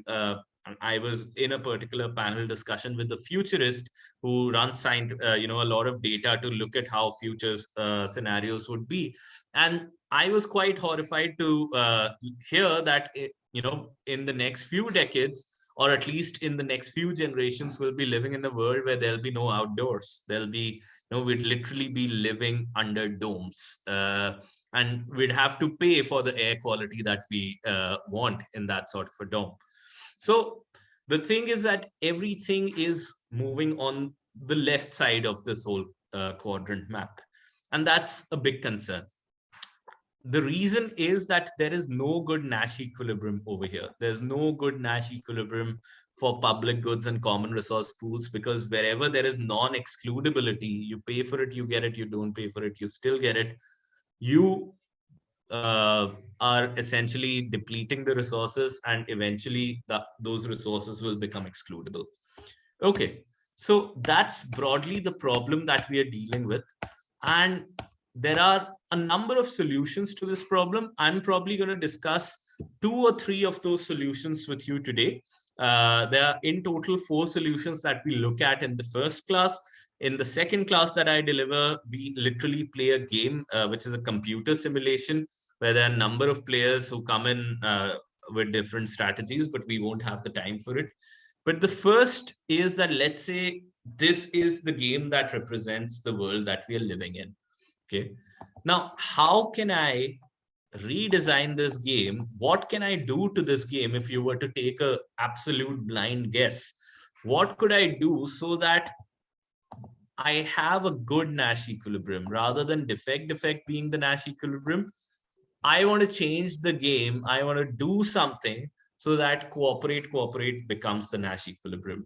I was in a particular panel discussion with the futurist who runs a lot of data to look at how futures scenarios would be. And I was quite horrified to hear that, in the next few decades, or at least in the next few generations, we'll be living in a world where there'll be no outdoors. There'll be, we'd literally be living under domes. And we'd have to pay for the air quality that we want in that sort of a dome. So the thing is that everything is moving on the left side of this whole quadrant map. And that's a big concern. The reason is that there is no good Nash equilibrium over here. There's no good Nash equilibrium for public goods and common resource pools, because wherever there is non-excludability, you pay for it, you get it, you don't pay for it, you still get it. You are essentially depleting the resources, and eventually those resources will become excludable. Okay, so that's broadly the problem that we are dealing with. And there are a number of solutions to this problem. I'm probably going to discuss 2 or 3 of those solutions with you today. There are in total 4 solutions that we look at in the first class. In the second class that I deliver, we literally play a game, which is a computer simulation, where there are a number of players who come in with different strategies, but we won't have the time for it. But the first is that, let's say this is the game that represents the world that we are living in. Okay. Now, how can I redesign this game? What can I do to this game if you were to take an absolute blind guess? What could I do so that I have a good Nash equilibrium rather than defect being the Nash equilibrium? I want to change the game. I want to do something so that cooperate becomes the Nash equilibrium.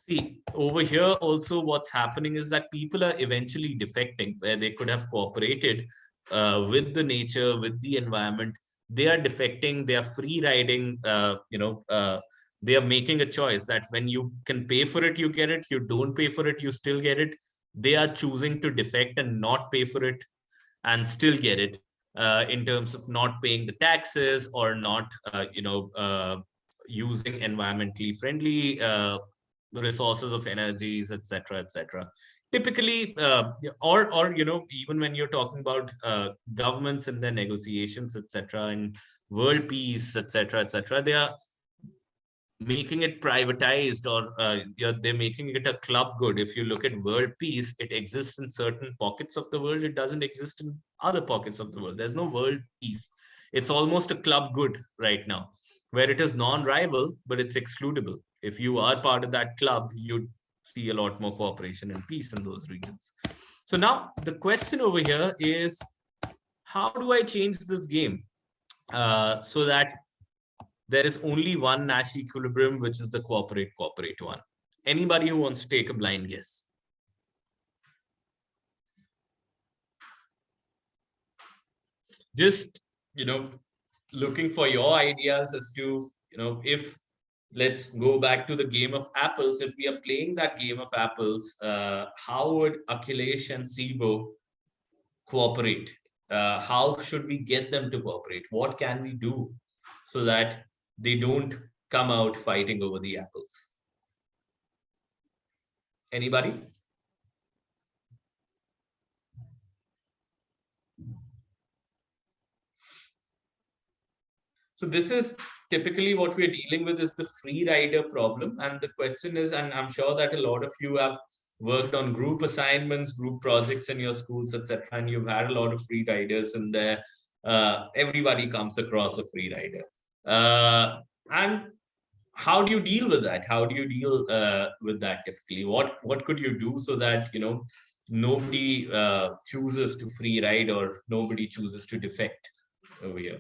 See, over here also what's happening is that people are eventually defecting, where they could have cooperated with the nature, with the environment. They are defecting, they are free riding, they are making a choice that when you can pay for it, you get it. You don't pay for it, you still get it. They are choosing to defect and not pay for it and still get it, in terms of not paying the taxes or not, using environmentally friendly resources of energies, etc., etc. Typically, or even when you're talking about governments and their negotiations, etc., and world peace, etc., they are making it privatized, or they're making it a club good. If you look at world peace, it exists in certain pockets of the world. It doesn't exist in other pockets of the world. There's no world peace. It's almost a club good right now, where it is non-rival, but it's excludable. If you are part of that club, you see a lot more cooperation and peace in those regions. So now the question over here is, how do I change this game so that there is only one Nash equilibrium, which is the cooperate one? Anybody who wants to take a blind guess? Just, looking for your ideas as to, if let's go back to the game of apples. If we are playing that game of apples, how would Akhilesh and Sibo cooperate? How should we get them to cooperate? What can we do so that they don't come out fighting over the apples? Anybody? So this is typically what we're dealing with, is the free rider problem. And the question is, and I'm sure that a lot of you have worked on group assignments, group projects in your schools, etc., and you've had a lot of free riders in there. Everybody comes across a free rider. And how do you deal with that? How do you deal with that typically? What could you do so that, nobody chooses to free ride or nobody chooses to defect over here?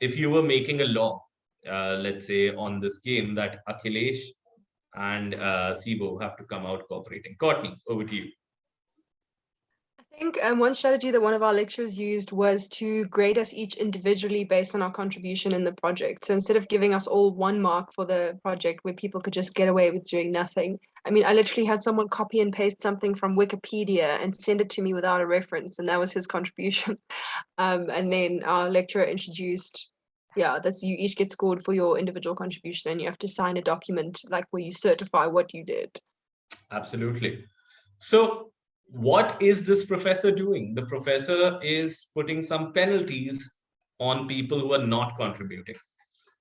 If you were making a law, let's say on this game, that Akhilesh and Sibo have to come out cooperating. Courtney, over to you. I think one strategy that one of our lecturers used was to grade us each individually based on our contribution in the project. So instead of giving us all 1 mark for the project where people could just get away with doing nothing, I mean, I literally had someone copy and paste something from Wikipedia and send it to me without a reference, and that was his contribution. And then our lecturer introduced, that's you each get scored for your individual contribution, and you have to sign a document like where you certify what you did. Absolutely. So what is this professor doing? The professor is putting some penalties on people who are not contributing.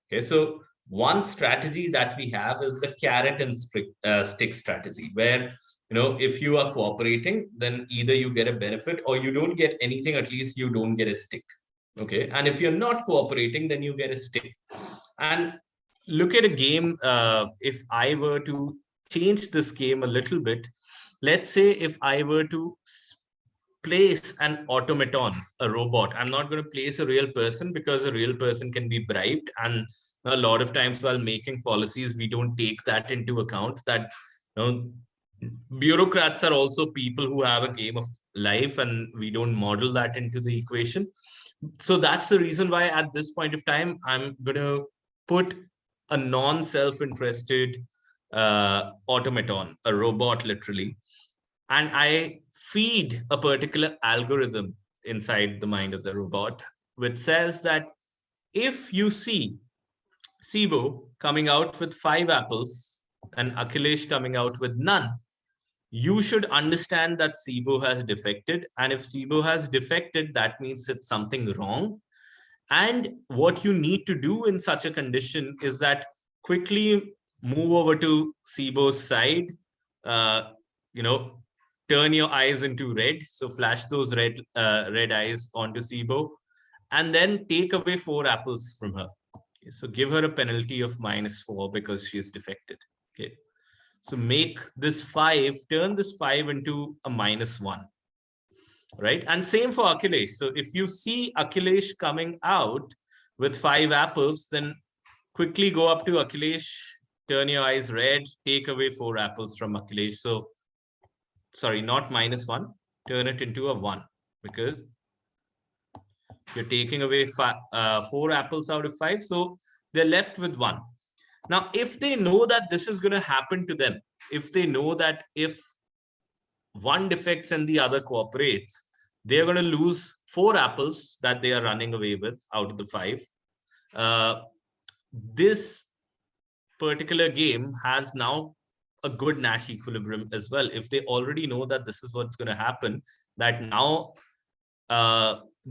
Okay, so one strategy that we have is the carrot and stick strategy, where, if you are cooperating, then either you get a benefit or you don't get anything, at least you don't get a stick. Okay, and if you're not cooperating, then you get a stick. And look at a game, if I were to change this game a little bit, let's say if I were to place an automaton, a robot. I'm not going to place a real person because a real person can be bribed. And a lot of times while making policies, we don't take that into account, that bureaucrats are also people who have a game of life, and we don't model that into the equation. So that's the reason why at this point of time, I'm going to put a non-self-interested automaton, a robot literally, and I feed a particular algorithm inside the mind of the robot, which says that if you see Sibo coming out with 5 apples and Akhilesh coming out with none, you should understand that Sibo has defected. And if Sibo has defected, that means it's something wrong. And what you need to do in such a condition is that quickly move over to Sibo's side, turn your eyes into red. So flash those red eyes onto Sibo, and then take away 4 apples from her. Okay, so give her a penalty of -4 because she's defected. Okay, so make this 5, turn this 5 into a -1. Right, and same for Akhilesh. So if you see Akhilesh coming out with 5 apples, then quickly go up to Akhilesh, turn your eyes red, take away 4 apples from Akhilesh. So sorry, not -1, turn it into a 1, because you're taking away 4 apples out of 5. So they're left with 1. Now, if they know that this is going to happen to them, if they know that if one defects and the other cooperates, they're going to lose 4 apples that they are running away with out of the 5. This particular game has now a good Nash equilibrium as well. If they already know that this is what's going to happen, that now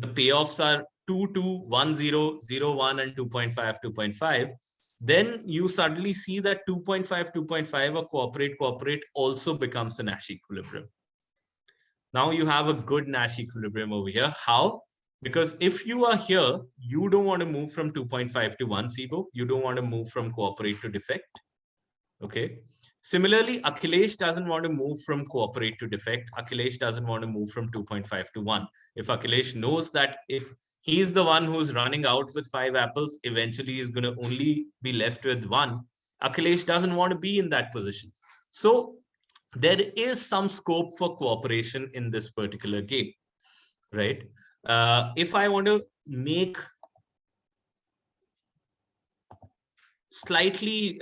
the payoffs are 2, 2, 1, 0, 0, 1, and 2.5, 2.5, then you suddenly see that 2.5, 2.5 or cooperate also becomes a Nash equilibrium. Now you have a good Nash equilibrium over here. How? Because if you are here, you don't want to move from 2.5 to 1, Sibo. You don't want to move from cooperate to defect. Okay. Similarly, Akhilesh doesn't want to move from cooperate to defect. Akhilesh doesn't want to move from 2.5 to 1. If Akhilesh knows that if he's the one who's running out with 5 apples, eventually he's going to only be left with 1. Akhilesh doesn't want to be in that position. So there is some scope for cooperation in this particular game, right? If I want to make slightly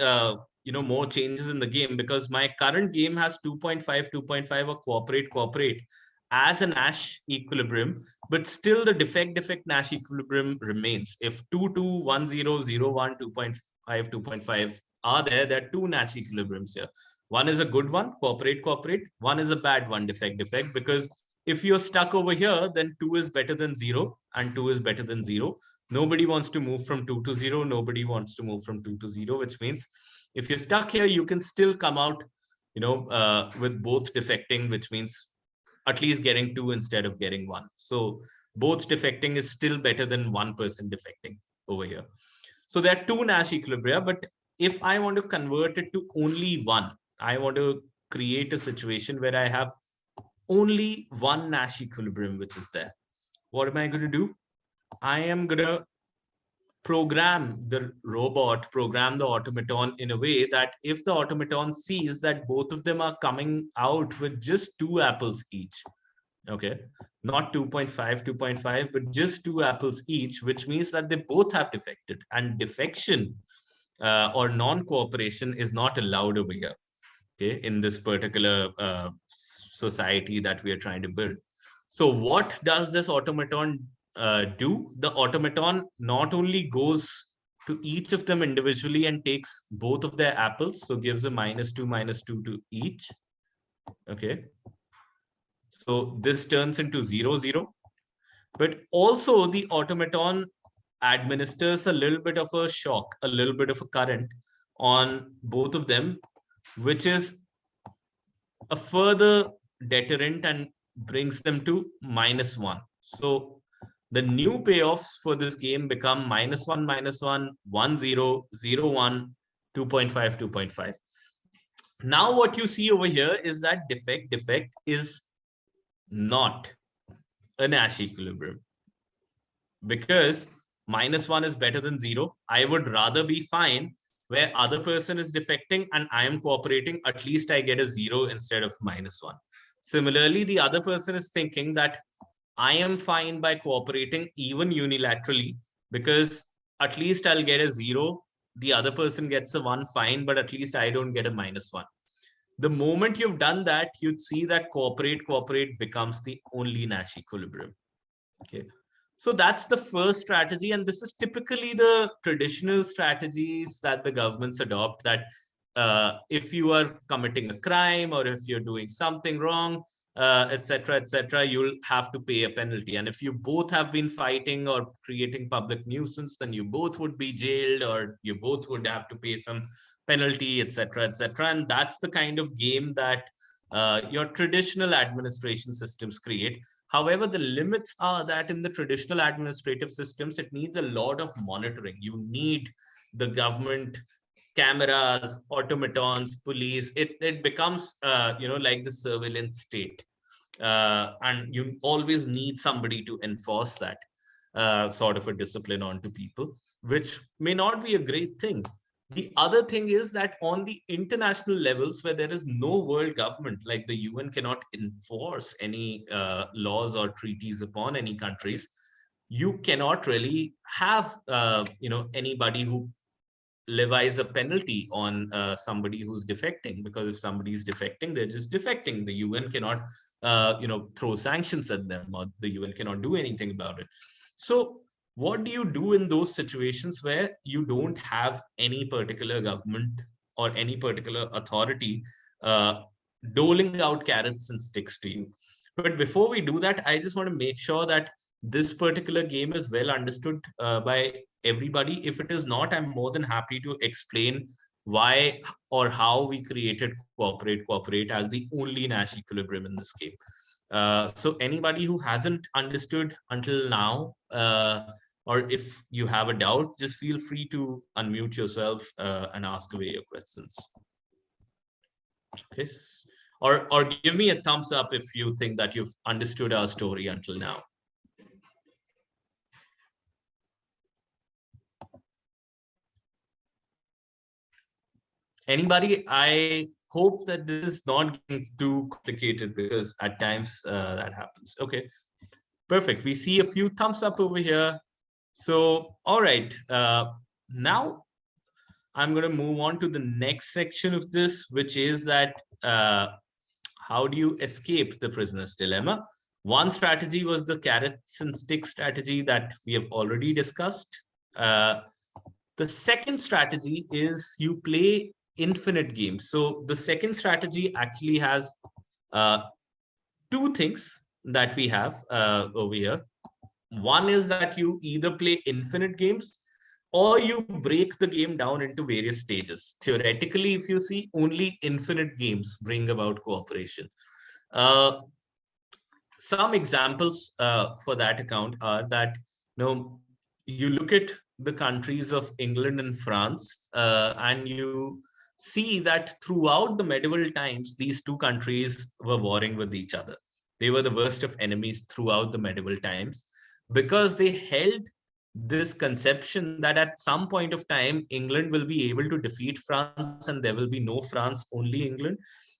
more changes in the game, because my current game has 2.5 or cooperate as a Nash equilibrium, but still the defect Nash equilibrium remains. If 221001 2.5 2.5 are there are two Nash equilibriums here. One is a good one, cooperate, one is a bad one, defect, because if you're stuck over here, then 2 is better than 0 and 2 is better than 0. Nobody wants to move from 2 to 0. Nobody wants to move from 2 to 0, which means if you're stuck here, you can still come out, with both defecting, which means at least getting 2 instead of getting 1. So both defecting is still better than one person defecting over here. So there are two Nash equilibria, but if I want to convert it to only one, I want to create a situation where I have only one Nash equilibrium, which is there. What am I going to do? I am going to program the robot, program the automaton in a way that if the automaton sees that both of them are coming out with just 2 apples each, okay, not 2.5, 2.5, but just 2 apples each, which means that they both have defected, and defection or non-cooperation is not allowed over here, okay, in this particular society that we are trying to build. So what does this automaton do? The automaton not only goes to each of them individually and takes both of their apples, so gives a -2 to each, okay. So this turns into 0, 0. But also the automaton administers a little bit of a shock, a little bit of a current on both of them, which is a further deterrent and brings them to -1. So the new payoffs for this game become -1, -1, 1, 0, 0, 1, 2.5, 2.5. Now what you see over here is that defect is not a Nash equilibrium, because -1 is better than 0. I would rather be fine where other person is defecting and I am cooperating. At least I get a 0 instead of -1. Similarly, the other person is thinking that I am fine by cooperating even unilaterally, because at least I'll get a 0. The other person gets a 1, fine, but at least I don't get a -1. The moment you've done that, you'd see that cooperate becomes the only Nash equilibrium. Okay. So that's the first strategy. And this is typically the traditional strategies that the governments adopt, that if you are committing a crime or if you're doing something wrong, etc., you'll have to pay a penalty. And if you both have been fighting or creating public nuisance, then you both would be jailed or you both would have to pay some penalty, etc., And that's the kind of game that your traditional administration systems create. However, the limits are that in the traditional administrative systems, it needs a lot of monitoring. You need the government, cameras, automatons, police. It becomes, like the surveillance state. And you always need somebody to enforce that sort of a discipline onto people, which may not be a great thing. The other thing is that on the international levels where there is no world government, like the UN cannot enforce any laws or treaties upon any countries, you cannot really have, anybody who levies a penalty on somebody who's defecting, because if somebody is defecting, they're just defecting. The UN cannot, throw sanctions at them, or the UN cannot do anything about it. So what do you do in those situations where you don't have any particular government or any particular authority doling out carrots and sticks to you? But before we do that, I just want to make sure that this particular game is well understood by everybody. If it is not, I'm more than happy to explain why or how we created cooperate as the only Nash equilibrium in this game. So anybody who hasn't understood until now, or if you have a doubt, just feel free to unmute yourself and ask away your questions. Okay. Or give me a thumbs up if you think that you've understood our story until now. Anybody? I hope that this is not getting too complicated, because at times that happens. Okay, perfect. We see a few thumbs up over here. So, all right. Now I'm going to move on to the next section of this, which is that how do you escape the prisoner's dilemma? One strategy was the carrots and sticks strategy that we have already discussed. The second strategy is you play infinite games. So the second strategy actually has two things that we have over here. One is that you either play infinite games or you break the game down into various stages. Theoretically, if you see, only infinite games bring about cooperation. Some examples for that account are that, you look at the countries of England and France, and you see that throughout the medieval times, these two countries were warring with each other. They were the worst of enemies throughout the medieval times, because they held this conception that at some point of time, England will be able to defeat France and there will be no France, only England,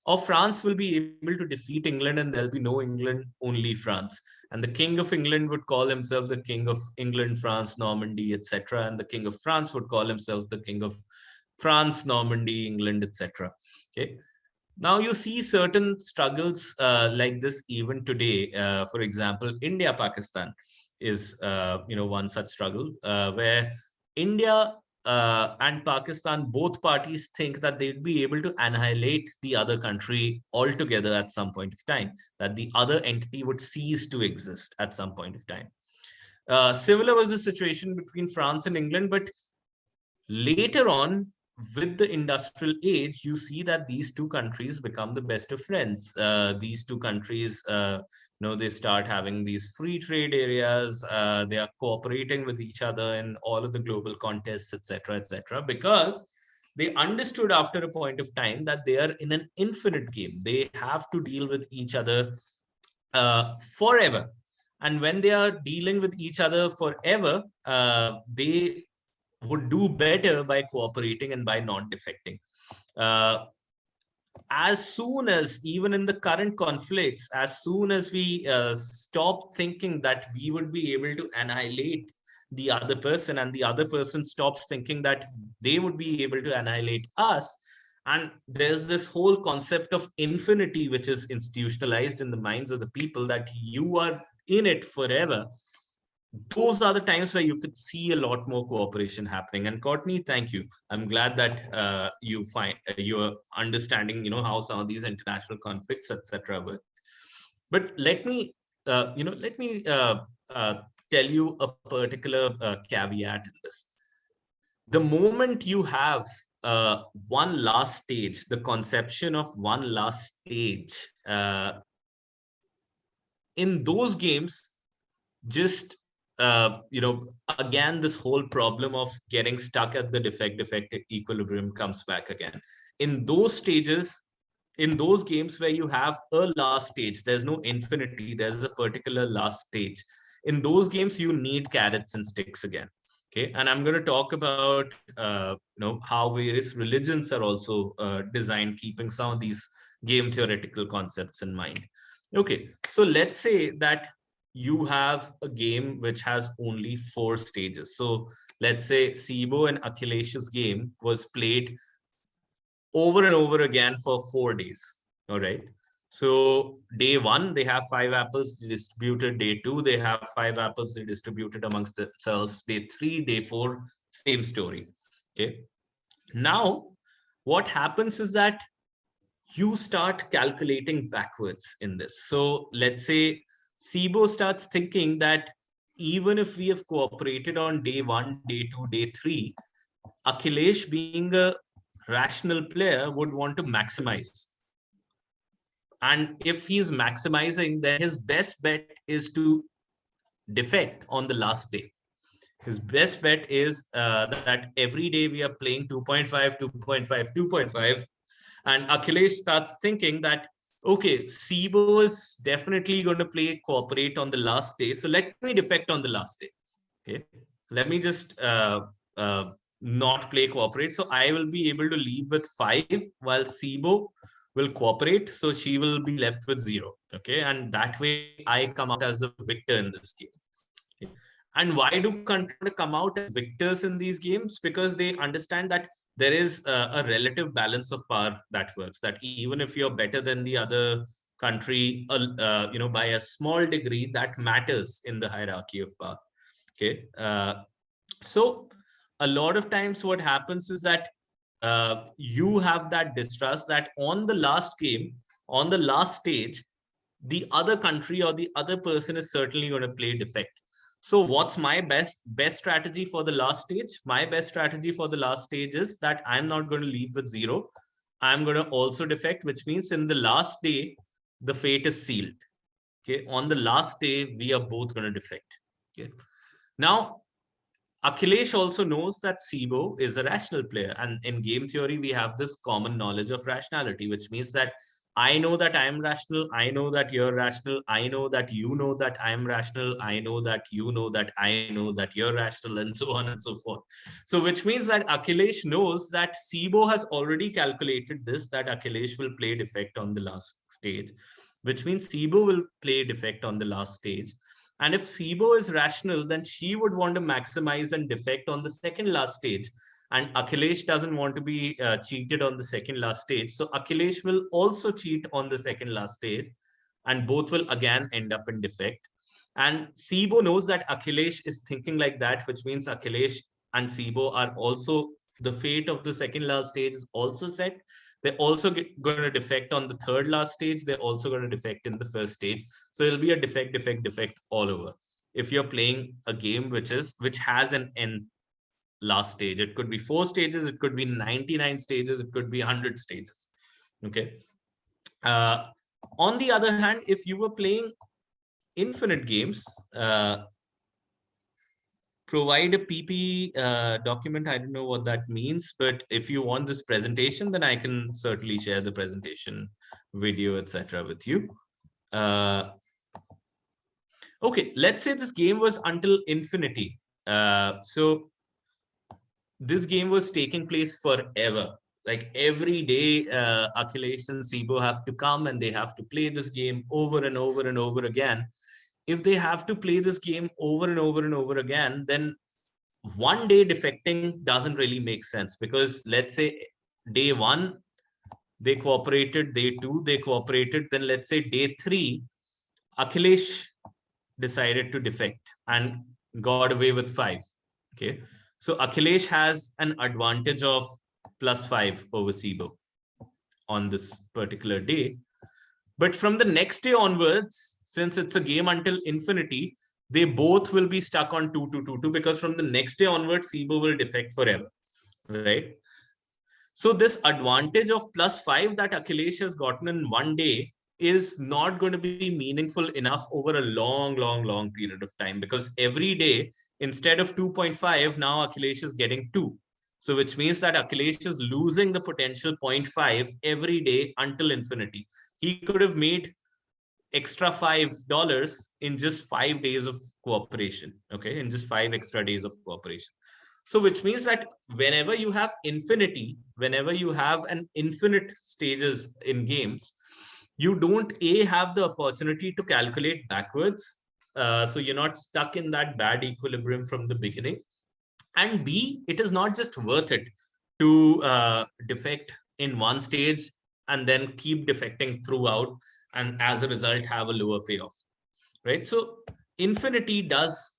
or France will be able to defeat England and there'll be no England, only France. And the King of England would call himself the King of England, France, Normandy, etc. And the King of France would call himself the King of France, Normandy, England, etc. Okay. Now you see certain struggles like this even today. For example, India-Pakistan is one such struggle where India and Pakistan, both parties think that they'd be able to annihilate the other country altogether at some point of time, that the other entity would cease to exist at some point of time. Similar was the situation between France and England, but later on, with the industrial age, you see that these two countries become the best of friends. These two countries, they start having these free trade areas. They are cooperating with each other in all of the global contests, etc., because they understood after a point of time that they are in an infinite game. They have to deal with each other forever. And when they are dealing with each other forever, they would do better by cooperating and by not defecting. As soon as, even in the current conflicts, as soon as we stop thinking that we would be able to annihilate the other person, and the other person stops thinking that they would be able to annihilate us, and there's this whole concept of infinity which is institutionalized in the minds of the people, that you are in it forever, those are the times where you could see a lot more cooperation happening. And Courtney, thank you. I'm glad that you find you're understanding, how some of these international conflicts, etc. work. But let me, tell you a particular caveat in this. The moment you have one last stage, the conception of one last stage, in those games, just again, this whole problem of getting stuck at the defect equilibrium comes back again. In those stages, in those games where you have a last stage, there's no infinity, there's a particular last stage. In those games, you need carrots and sticks again. Okay, and I'm going to talk about how various religions are also designed, keeping some of these game theoretical concepts in mind. Okay, so let's say that you have a game which has only 4 stages. So let's say Sibo and Akhilesh's game was played over and over again for 4 days. All right. So day 1, they have 5 apples distributed. Day 2, they have 5 apples they distributed amongst themselves. Day 3, day 4, same story. Okay. Now, what happens is that you start calculating backwards in this. So let's say Sibo starts thinking that even if we have cooperated on day 1, day 2, day 3, Akhilesh, being a rational player, would want to maximize. And if he's maximizing, then his best bet is to defect on the last day. His best bet is that every day we are playing 2.5, 2.5, 2.5. And Akhilesh starts thinking that, okay, Sibo is definitely going to play cooperate on the last day. So let me defect on the last day. Okay. Let me just not play cooperate. So I will be able to leave with 5 while Sibo will cooperate. So she will be left with 0. Okay. And that way I come out as the victor in this game. Okay. And why do countries come out as victors in these games? Because they understand that there is a relative balance of power that works, that even if you're better than the other country, by a small degree, that matters in the hierarchy of power. Okay. So a lot of times what happens is that you have that distrust that on the last game, on the last stage, the other country or the other person is certainly going to play defect. So what's my best strategy for the last stage? My best strategy for the last stage is that I'm not going to leave with 0. I'm going to also defect, which means in the last day, the fate is sealed. Okay. On the last day, we are both going to defect. Okay. Now, Akhilesh also knows that Sibo is a rational player. And in game theory, we have this common knowledge of rationality, which means that I know that I am rational. I know that you're rational. I know that you know that I am rational. I know that you know that I know that you're rational, and so on and so forth. So which means that Akhilesh knows that Sibo has already calculated this, that Akhilesh will play defect on the last stage, which means Sibo will play defect on the last stage. And if Sibo is rational, then she would want to maximize and defect on the second last stage. And Akhilesh doesn't want to be cheated on the second last stage. So Akhilesh will also cheat on the second last stage, and both will again end up in defect. And Sibo knows that Akhilesh is thinking like that, which means Akhilesh and Sibo are also, the fate of the second last stage is also set. They're also going to defect on the third last stage. They're also going to defect in the first stage. So it'll be a defect, defect, defect all over. If you're playing a game which has an end last stage, it could be 4 stages, it could be 99 stages, it could be 100 stages. Okay. On the other hand, if you were playing infinite games, provide a PP document. I don't know what that means, but if you want this presentation, then I can certainly share the presentation video, etc. with you. Okay, let's say this game was until infinity. So this game was taking place forever. Like every day, Akhilesh and Sibo have to come and they have to play this game over and over and over again. If they have to play this game over and over and over again, then one day defecting doesn't really make sense, because let's say day 1, they cooperated, day 2, they cooperated. Then let's say day 3, Akhilesh decided to defect and got away with 5. Okay. So Akhilesh has an advantage of +5 over Sibo on this particular day. But from the next day onwards, since it's a game until infinity, they both will be stuck on 2, 2, 2, 2, because from the next day onwards, Sibo will defect forever, right? So this advantage of +5 that Akhilesh has gotten in one day is not going to be meaningful enough over a long, long, long period of time, because every day, instead of 2.5, now Akhilesh is getting 2. So which means that Akhilesh is losing the potential 0.5 every day until infinity. He could have made extra $5 in just 5 days of cooperation. Okay, in just 5 extra days of cooperation. So which means that whenever you have infinity, whenever you have an infinite stages in games, you don't have the opportunity to calculate backwards. So you're not stuck in that bad equilibrium from the beginning. And B, it is not just worth it to defect in one stage and then keep defecting throughout, and as a result have a lower payoff, right? So infinity does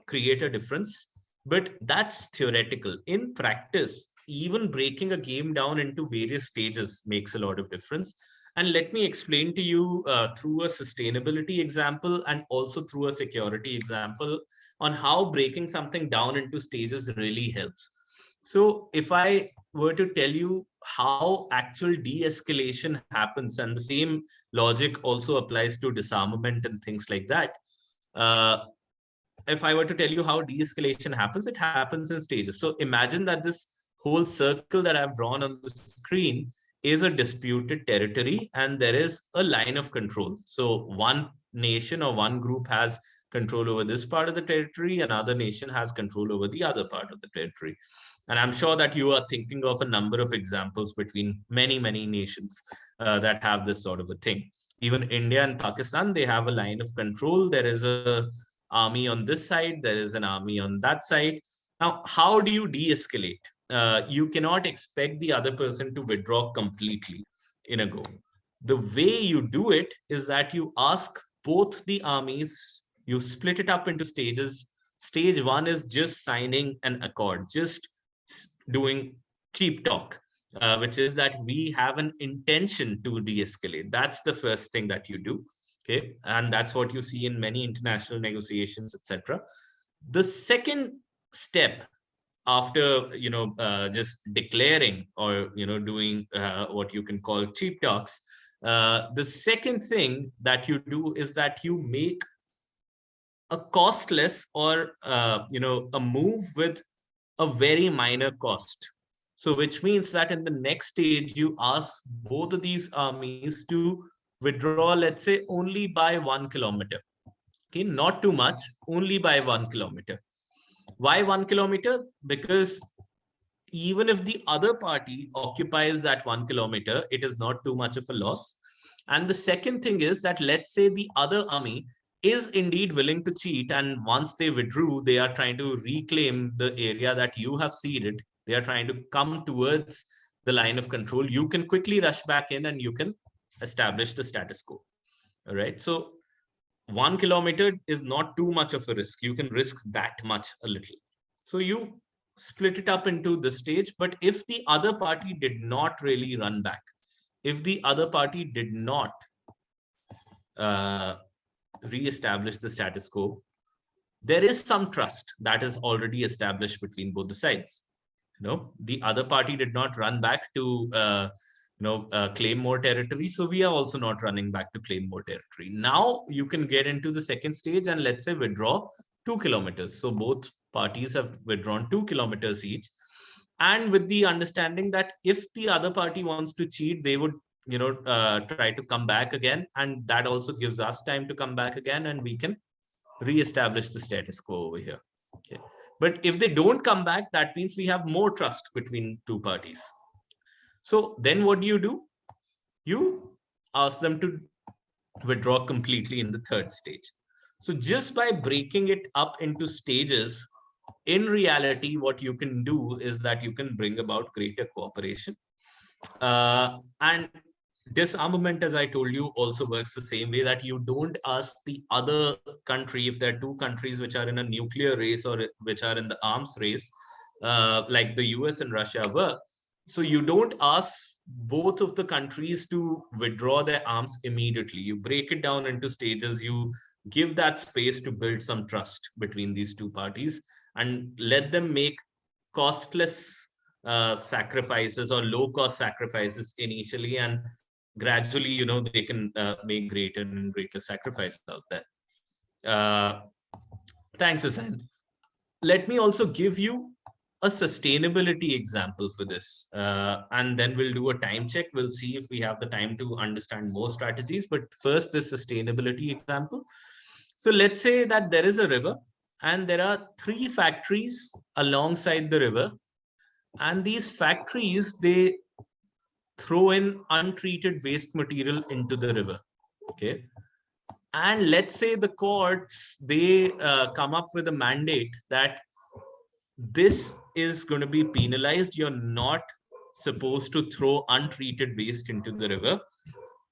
create a difference, but that's theoretical. In practice, even breaking a game down into various stages makes a lot of difference. And let me explain to you through a sustainability example and also through a security example on how breaking something down into stages really helps. So if I were to tell you how actual de-escalation happens, and the same logic also applies to disarmament and things like that. If I were to tell you how de-escalation happens, it happens in stages. So imagine that this whole circle that I've drawn on the screen is a disputed territory and there is a line of control. So one nation or one group has control over this part of the territory, another nation has control over the other part of the territory. And I'm sure that you are thinking of a number of examples between many, many nations that have this sort of a thing. Even India and Pakistan, they have a line of control. There is a army on this side, there is an army on that side. Now, how do you de-escalate? You cannot expect the other person to withdraw completely in a go. The way you do it is that you ask both the armies, you split it up into stages. Stage one is just signing an accord, just doing cheap talk, which is that we have an intention to de-escalate. That's the first thing that you do. Okay, and that's what you see in many international negotiations, etc. The second step after just declaring or doing what you can call cheap talks, the second thing that you do is that you make a costless or a move with a very minor cost. So which means that in the next stage you ask both of these armies to withdraw, let's say, only by 1 kilometer. Okay, not too much, only by 1 kilometer. Why 1 kilometer? Because even if the other party occupies that 1 kilometer, it is not too much of a loss. And the second thing is that, let's say the other army is indeed willing to cheat, and once they withdrew, they are trying to reclaim the area that you have ceded. They are trying to come towards the line of control. You can quickly rush back in and you can establish the status quo. All right. So 1 kilometer is not too much of a risk. You can risk that much a little. So you split it up into this stage. But if the other party did not really run back, if the other party did not re-establish the status quo, there is some trust that is already established between both the sides. The other party did not run back to claim more territory, so we are also not running back to claim more territory. Now you can get into the second stage and, let's say, withdraw 2 kilometers. So both parties have withdrawn 2 kilometers each, and with the understanding that if the other party wants to cheat, they would try to come back again, and that also gives us time to come back again, and we can re-establish the status quo over here. Okay, but if they don't come back, that means we have more trust between two parties. So then what do? You ask them to withdraw completely in the third stage. So just by breaking it up into stages, in reality, what you can do is that you can bring about greater cooperation. And disarmament, as I told you, also works the same way, that you don't ask the other country, if there are two countries which are in a nuclear race or which are in the arms race, like the US and Russia were. So you don't ask both of the countries to withdraw their arms immediately. You break it down into stages. You give that space to build some trust between these two parties and let them make costless sacrifices or low-cost sacrifices initially, and gradually, they can make greater and greater sacrifices out there. Thanks, Hussain. Let me also give you a sustainability example for this, and then we'll do a time check. We'll see if we have the time to understand more strategies. But first, this sustainability example. So let's say that there is a river and there are 3 factories alongside the river, and these factories, they throw in untreated waste material into the river. Okay, and let's say the courts, they come up with a mandate that this is going to be penalized. You're not supposed to throw untreated waste into the river,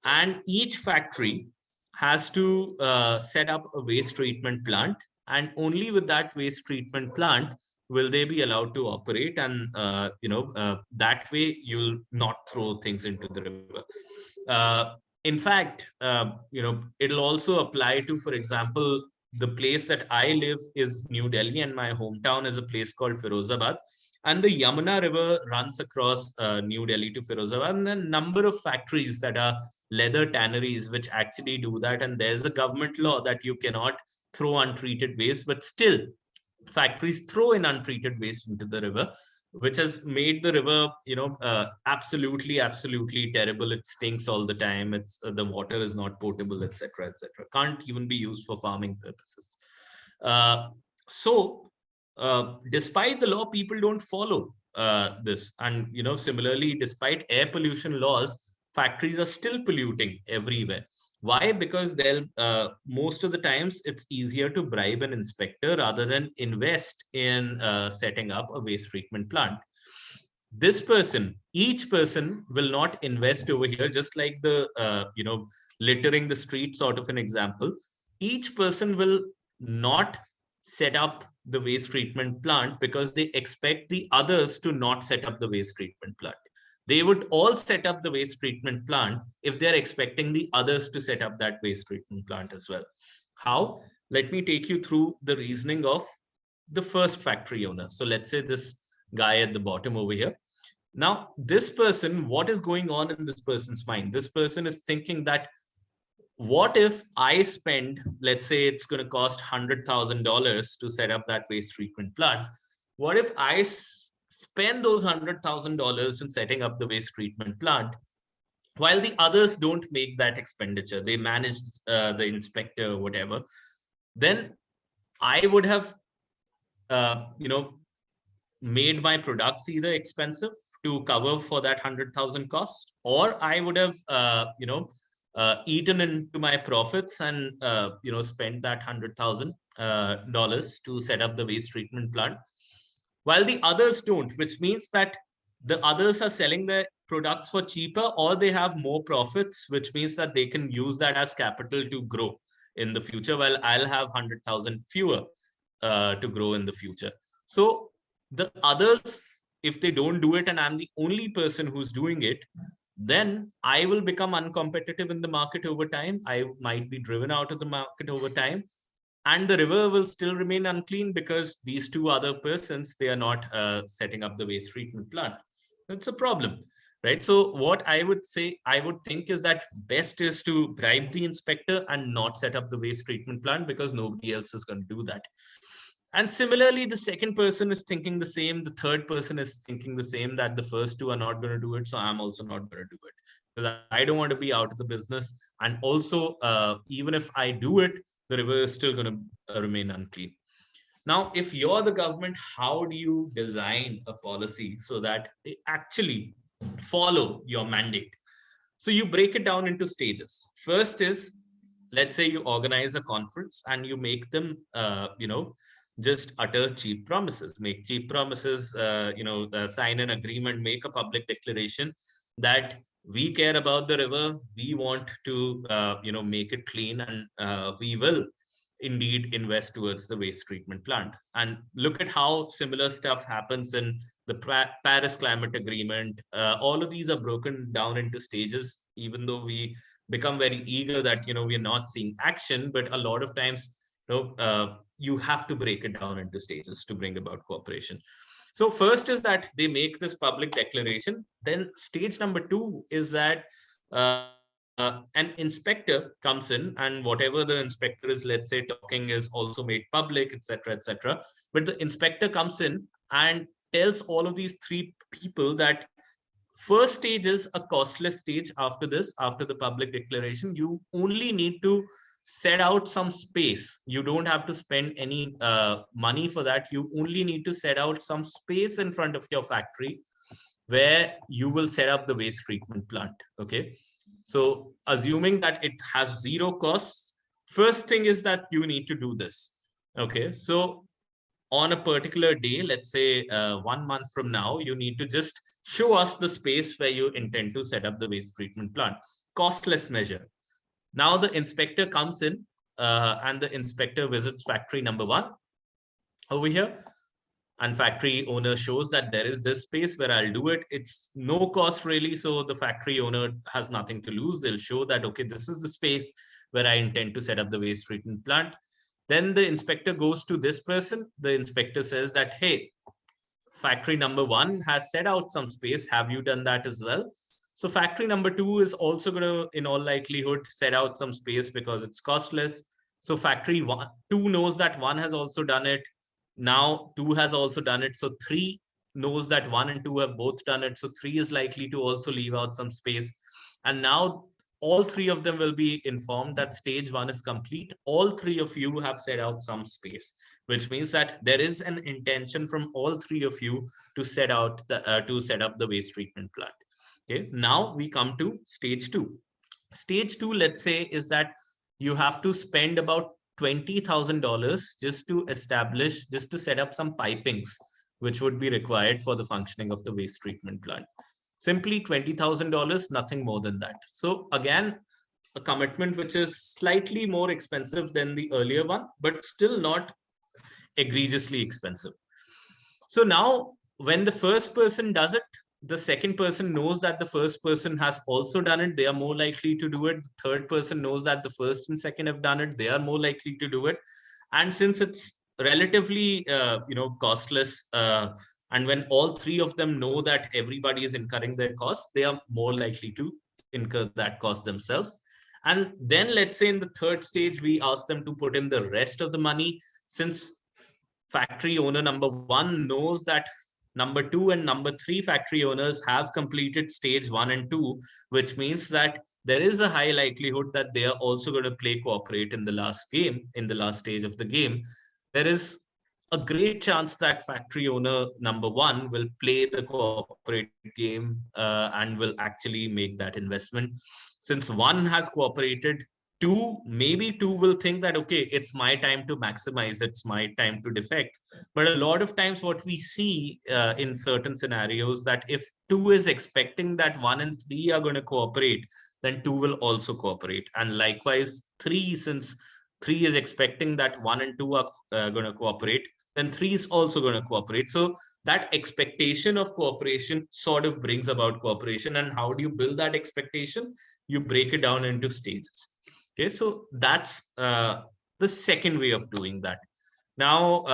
and each factory has to set up a waste treatment plant, and only with that waste treatment plant will they be allowed to operate, and that way you'll not throw things into the river. In fact, it'll also apply to, for example, the place that I live is New Delhi, and my hometown is a place called Firozabad. And the Yamuna River runs across New Delhi to Firozabad, and a number of factories that are leather tanneries which actually do that. And there's a government law that you cannot throw untreated waste, but still factories throw in untreated waste into the river. which has made the river, absolutely terrible. It stinks all the time. It's the water is not potable, etc., etc. Can't even be used for farming purposes. So, despite the law, people don't follow this, and similarly, despite air pollution laws, factories are still polluting everywhere. Why? Because they'll most of the times it's easier to bribe an inspector rather than invest in setting up a waste treatment plant. Each person will not invest over here, just like the littering the street sort of an example. Each person will not set up the waste treatment plant because they expect the others to not set up the waste treatment plant. They would all set up the waste treatment plant if they're expecting the others to set up that waste treatment plant as well. How? Let me take you through the reasoning of the first factory owner. So let's say this guy at the bottom over here. Now, this person, what is going on in this person's mind? This person is thinking that, what if I spend, let's say it's going to cost $100,000 to set up that waste treatment plant. What if I spend those $100,000 in setting up the waste treatment plant, while the others don't make that expenditure? They manage the inspector, whatever. Then I would have, made my products either expensive to cover for that 100,000 cost, or I would have, eaten into my profits and spent that $100,000 to set up the waste treatment plant, while the others don't, which means that the others are selling their products for cheaper, or they have more profits, which means that they can use that as capital to grow in the future, while I'll have 100,000 fewer to grow in the future. So the others, if they don't do it and I'm the only person who's doing it, then I will become uncompetitive in the market over time. I might be driven out of the market over time, and the river will still remain unclean because these two other persons, they are not setting up the waste treatment plant. That's a problem, right? So what I would think is that best is to bribe the inspector and not set up the waste treatment plant, because nobody else is going to do that. And similarly, the second person is thinking the same. The third person is thinking the same, that the first two are not going to do it, so I'm also not going to do it, because I don't want to be out of the business. And also, even if I do it, the river is still going to remain unclean. Now, if you're the government, how do you design a policy so that they actually follow your mandate? So you break it down into stages. First is, let's say you organize a conference and you make them, just utter cheap promises, make cheap promises, sign an agreement, make a public declaration that we care about the river, we want to, make it clean, and we will indeed invest towards the waste treatment plant. And look at how similar stuff happens in the Paris Climate Agreement. All of these are broken down into stages, even though we become very eager that, we're not seeing action, but a lot of times, you have to break it down into stages to bring about cooperation. So first is that they make this public declaration. Then stage number 2 is that an inspector comes in, and whatever the inspector is, let's say, talking is also made public, etc., etc. But the inspector comes in and tells all of these 3 people that first stage is a costless stage. After this, after the public declaration, you only need to set out some space. You don't have to spend any money for that. You only need to set out some space in front of your factory where you will set up the waste treatment plant. Okay. So assuming that it has 0 costs, first thing is that you need to do this. Okay. So on a particular day, let's say 1 month from now, you need to just show us the space where you intend to set up the waste treatment plant. Costless measure. Now the inspector comes in and the inspector visits factory number 1 over here, and factory owner shows that there is this space where I'll do it. It's no cost really, so the factory owner has nothing to lose. They'll show that, okay, this is the space where I intend to set up the waste treatment plant. Then the inspector goes to this person. The inspector says that, hey, factory number 1 has set out some space. Have you done that as well? So factory number 2 is also going to, in all likelihood, set out some space because it's costless. So factory 2 knows that 1 has also done it. Now 2 has also done it. So 3 knows that 1 and 2 have both done it. So 3 is likely to also leave out some space. And now all 3 of them will be informed that stage 1 is complete. All 3 of you have set out some space, which means that there is an intention from all 3 of you to set out to set up the waste treatment plant. Okay, now we come to stage 2. Stage 2, let's say, is that you have to spend about $20,000 just to set up some pipings, which would be required for the functioning of the waste treatment plant. Simply $20,000, nothing more than that. So again, a commitment which is slightly more expensive than the earlier one, but still not egregiously expensive. So now when the first person does it, the second person knows that the first person has also done it. They are more likely to do it. The third person knows that the first and second have done it. They are more likely to do it. And since it's relatively, costless, and when all 3 of them know that everybody is incurring their costs, they are more likely to incur that cost themselves. And then let's say in the third stage, we ask them to put in the rest of the money. Since factory owner number 1 knows that number 2 and number 3 factory owners have completed stage 1 and 2, which means that there is a high likelihood that they are also going to cooperate in the last stage of the game. There is a great chance that factory owner number 1 will play the cooperate game and will actually make that investment. Since 1 has cooperated, maybe two will think that, okay, it's my time to maximize, it's my time to defect. But a lot of times what we see in certain scenarios, that if 2 is expecting that 1 and 3 are going to cooperate, then 2 will also cooperate. And likewise 3, since 3 is expecting that 1 and 2 are going to cooperate, then 3 is also going to cooperate. So that expectation of cooperation sort of brings about cooperation. And how do you build that expectation? You break it down into stages. Okay, so that's the second way of doing that. Now,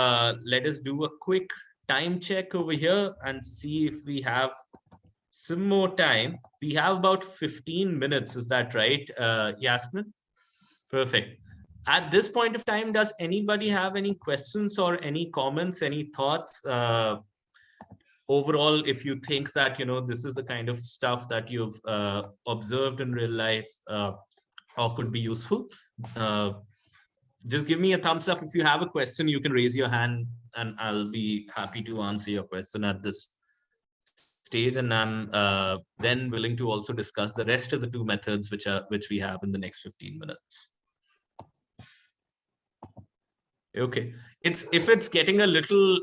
let us do a quick time check over here and see if we have some more time. We have about 15 minutes. Is that right, Yasmin? Perfect. At this point of time, does anybody have any questions or any comments, any thoughts? Overall, if you think that, this is the kind of stuff that you've observed in real life, or could be useful, just give me a thumbs up. If you have a question, you can raise your hand and I'll be happy to answer your question at this stage. And I'm then willing to also discuss the rest of the 2 methods which we have in the next 15 minutes. Okay, if it's getting a little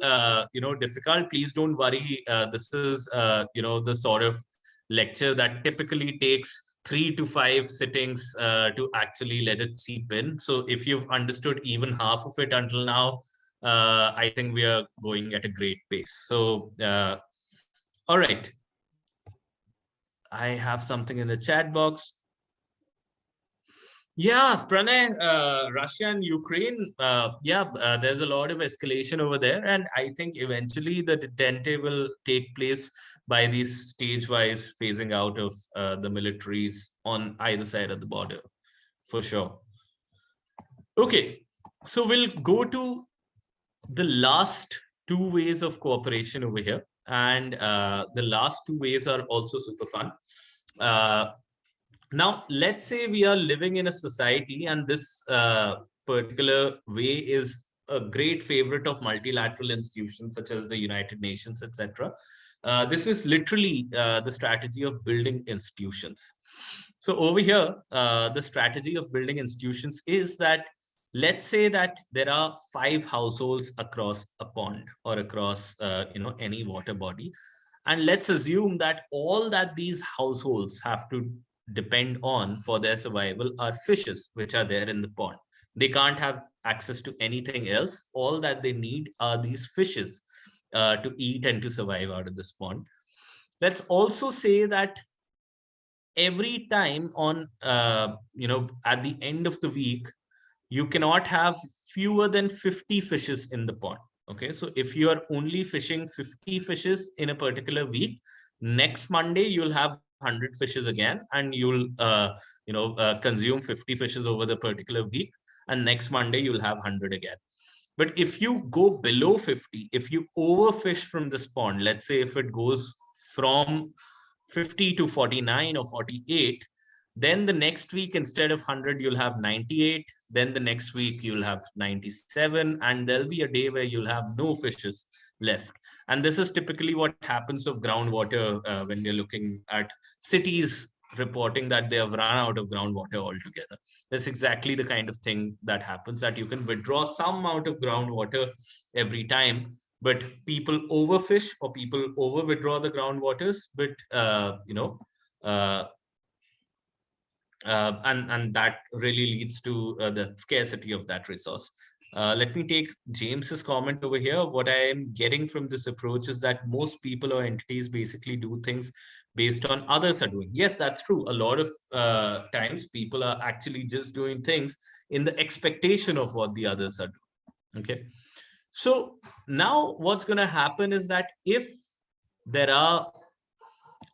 difficult, please don't worry. This is the sort of lecture that typically takes 3 to 5 sittings to actually let it seep in. So if you've understood even half of it until now, I think we are going at a great pace. So, all right. I have something in the chat box. Yeah, Pranay, Russia and Ukraine, there's a lot of escalation over there. And I think eventually the detente will take place by these stage-wise phasing out of the militaries on either side of the border, for sure. Okay, so we'll go to the last 2 ways of cooperation over here. And the last 2 ways are also super fun. Now, let's say we are living in a society, and this particular way is a great favorite of multilateral institutions such as the United Nations, etc. This is literally the strategy of building institutions. So over here, the strategy of building institutions is that, let's say that there are 5 households across a pond or across any water body. And let's assume that all that these households have to depend on for their survival are fishes which are there in the pond. They can't have access to anything else. All that they need are these fishes to eat and to survive out of this pond. Let's also say that every time on at the end of the week, you cannot have fewer than 50 fishes in the pond. Okay, so if you are only fishing 50 fishes in a particular week, next Monday you'll have 100 fishes again, and you'll consume 50 fishes over the particular week, and next Monday you'll have 100 again. But if you go below 50, if you overfish from this pond, let's say if it goes from 50 to 49 or 48, then the next week, instead of 100, you'll have 98. Then the next week, you'll have 97. And there'll be a day where you'll have no fishes left. And this is typically what happens of groundwater when you're looking at cities reporting that they have run out of groundwater altogether. That's exactly the kind of thing that happens, that you can withdraw some amount of groundwater every time, but people overfish or people over withdraw the groundwaters, but uh, and that really leads to the scarcity of that resource. Let me take James's comment over here. What I am getting from this approach is that most people or entities basically do things based on others are doing. Yes, that's true. A lot of times people are actually just doing things in the expectation of what the others are doing. Okay. So now what's going to happen is that if there are,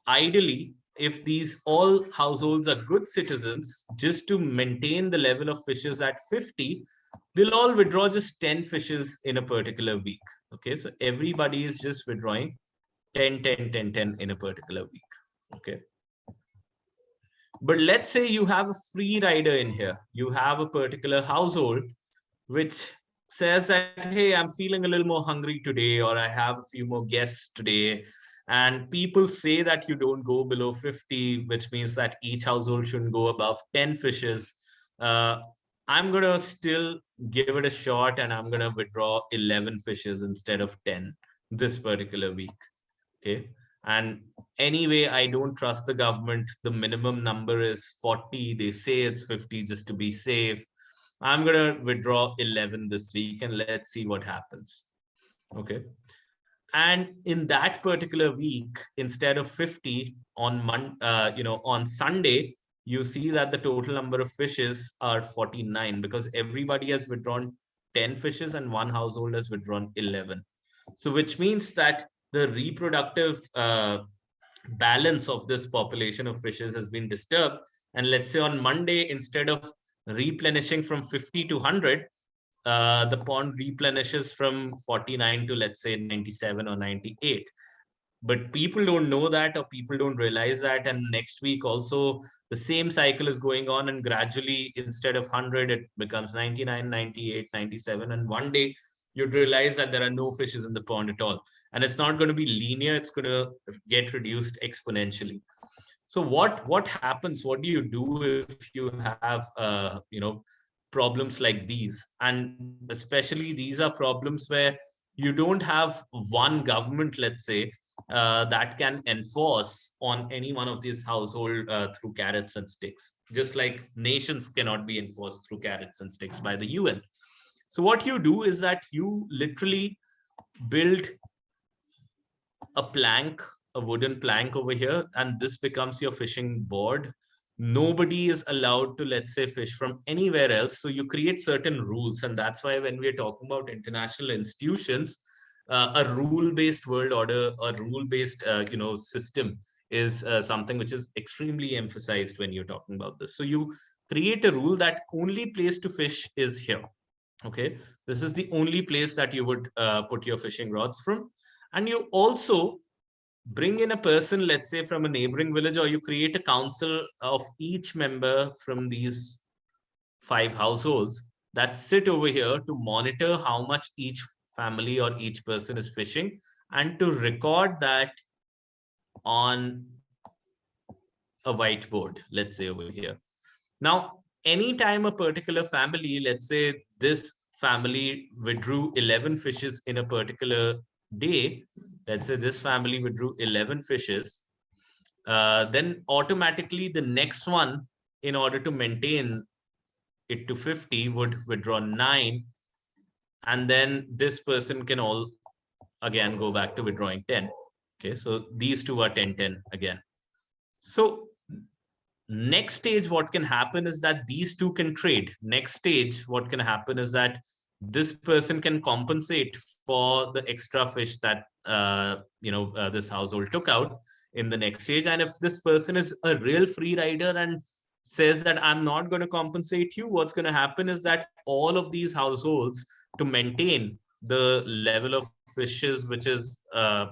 ideally, if these all households are good citizens, just to maintain the level of fishes at 50, they'll all withdraw just 10 fishes in a particular week. Okay, so everybody is just withdrawing 10, 10, 10, 10 in a particular week. Okay. But let's say you have a free rider in here. You have a particular household which says that, hey, I'm feeling a little more hungry today, or I have a few more guests today. And people say that you don't go below 50, which means that each household shouldn't go above 10 fishes. I'm going to still give it a shot, and I'm going to withdraw 11 fishes instead of 10 this particular week. Okay. And anyway, I don't trust the government. The minimum number is 40. They say it's 50 just to be safe. I'm going to withdraw 11 this week, and let's see what happens. Okay. And in that particular week, instead of 50 on Sunday, you see that the total number of fishes are 49, because everybody has withdrawn 10 fishes and one household has withdrawn 11. So which means that the reproductive balance of this population of fishes has been disturbed. And let's say on Monday, instead of replenishing from 50 to 100, the pond replenishes from 49 to, let's say, 97 or 98. But people don't know that, or people don't realize that. And next week also the same cycle is going on, and gradually, instead of 100, it becomes 99, 98, 97. And one day you'd realize that there are no fishes in the pond at all. And it's not going to be linear. It's going to get reduced exponentially. So what happens? What do you do if you have problems like these? And especially these are problems where you don't have one government, let's say, that can enforce on any one of these household through carrots and sticks, just like nations cannot be enforced through carrots and sticks by the UN. So what you do is that you literally build a plank, a wooden plank over here, and this becomes your fishing board. Nobody is allowed to, let's say, fish from anywhere else. So you create certain rules. And that's why when we're talking about international institutions, a rule-based world order, a rule-based system is something which is extremely emphasized when you're talking about this. So you create a rule that only place to fish is here. Okay, this is the only place that you would put your fishing rods from. And you also bring in a person, let's say from a neighboring village, or you create a council of each member from these 5 households that sit over here to monitor how much each family or each person is fishing, and to record that on a whiteboard, let's say over here. Now, anytime a particular family, let's say this family withdrew 11 fishes in a particular day, let's say this family withdrew 11 fishes, then automatically the next one, in order to maintain it to 50, would withdraw 9. And then this person can all again go back to withdrawing 10. Okay, so these two are 10, 10 again. So next stage, what can happen is that these two can trade. Next stage, what can happen is that this person can compensate for the extra fish that this household took out in the next stage. And if this person is a real free rider and says that I'm not going to compensate you, what's going to happen is that all of these households to maintain the level of fishes, which is a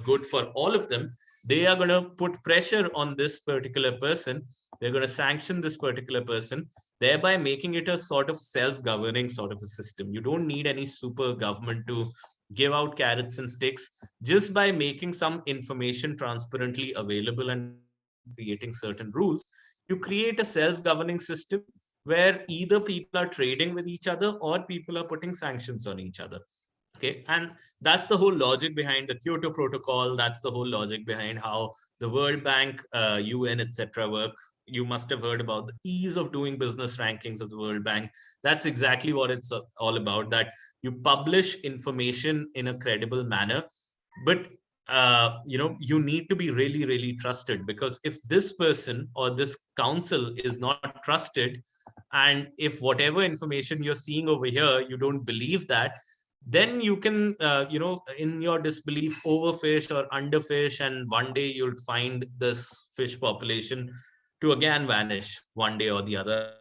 good for all of them, they are going to put pressure on this particular person. They're going to sanction this particular person, thereby making it a sort of self-governing sort of a system. You don't need any super government to give out carrots and sticks. Just by making some information transparently available and creating certain rules, you create a self-governing system where either people are trading with each other or people are putting sanctions on each other. Okay, and that's the whole logic behind the Kyoto Protocol. That's the whole logic behind how the World Bank, UN, etc. work. You must have heard about the ease of doing business rankings of the World Bank. That's exactly what it's all about, that you publish information in a credible manner, but you need to be really, really trusted, because if this person or this council is not trusted, and if whatever information you're seeing over here, you don't believe that, then you can, in your disbelief, overfish or underfish, and one day you'll find this fish population to again vanish one day or the other.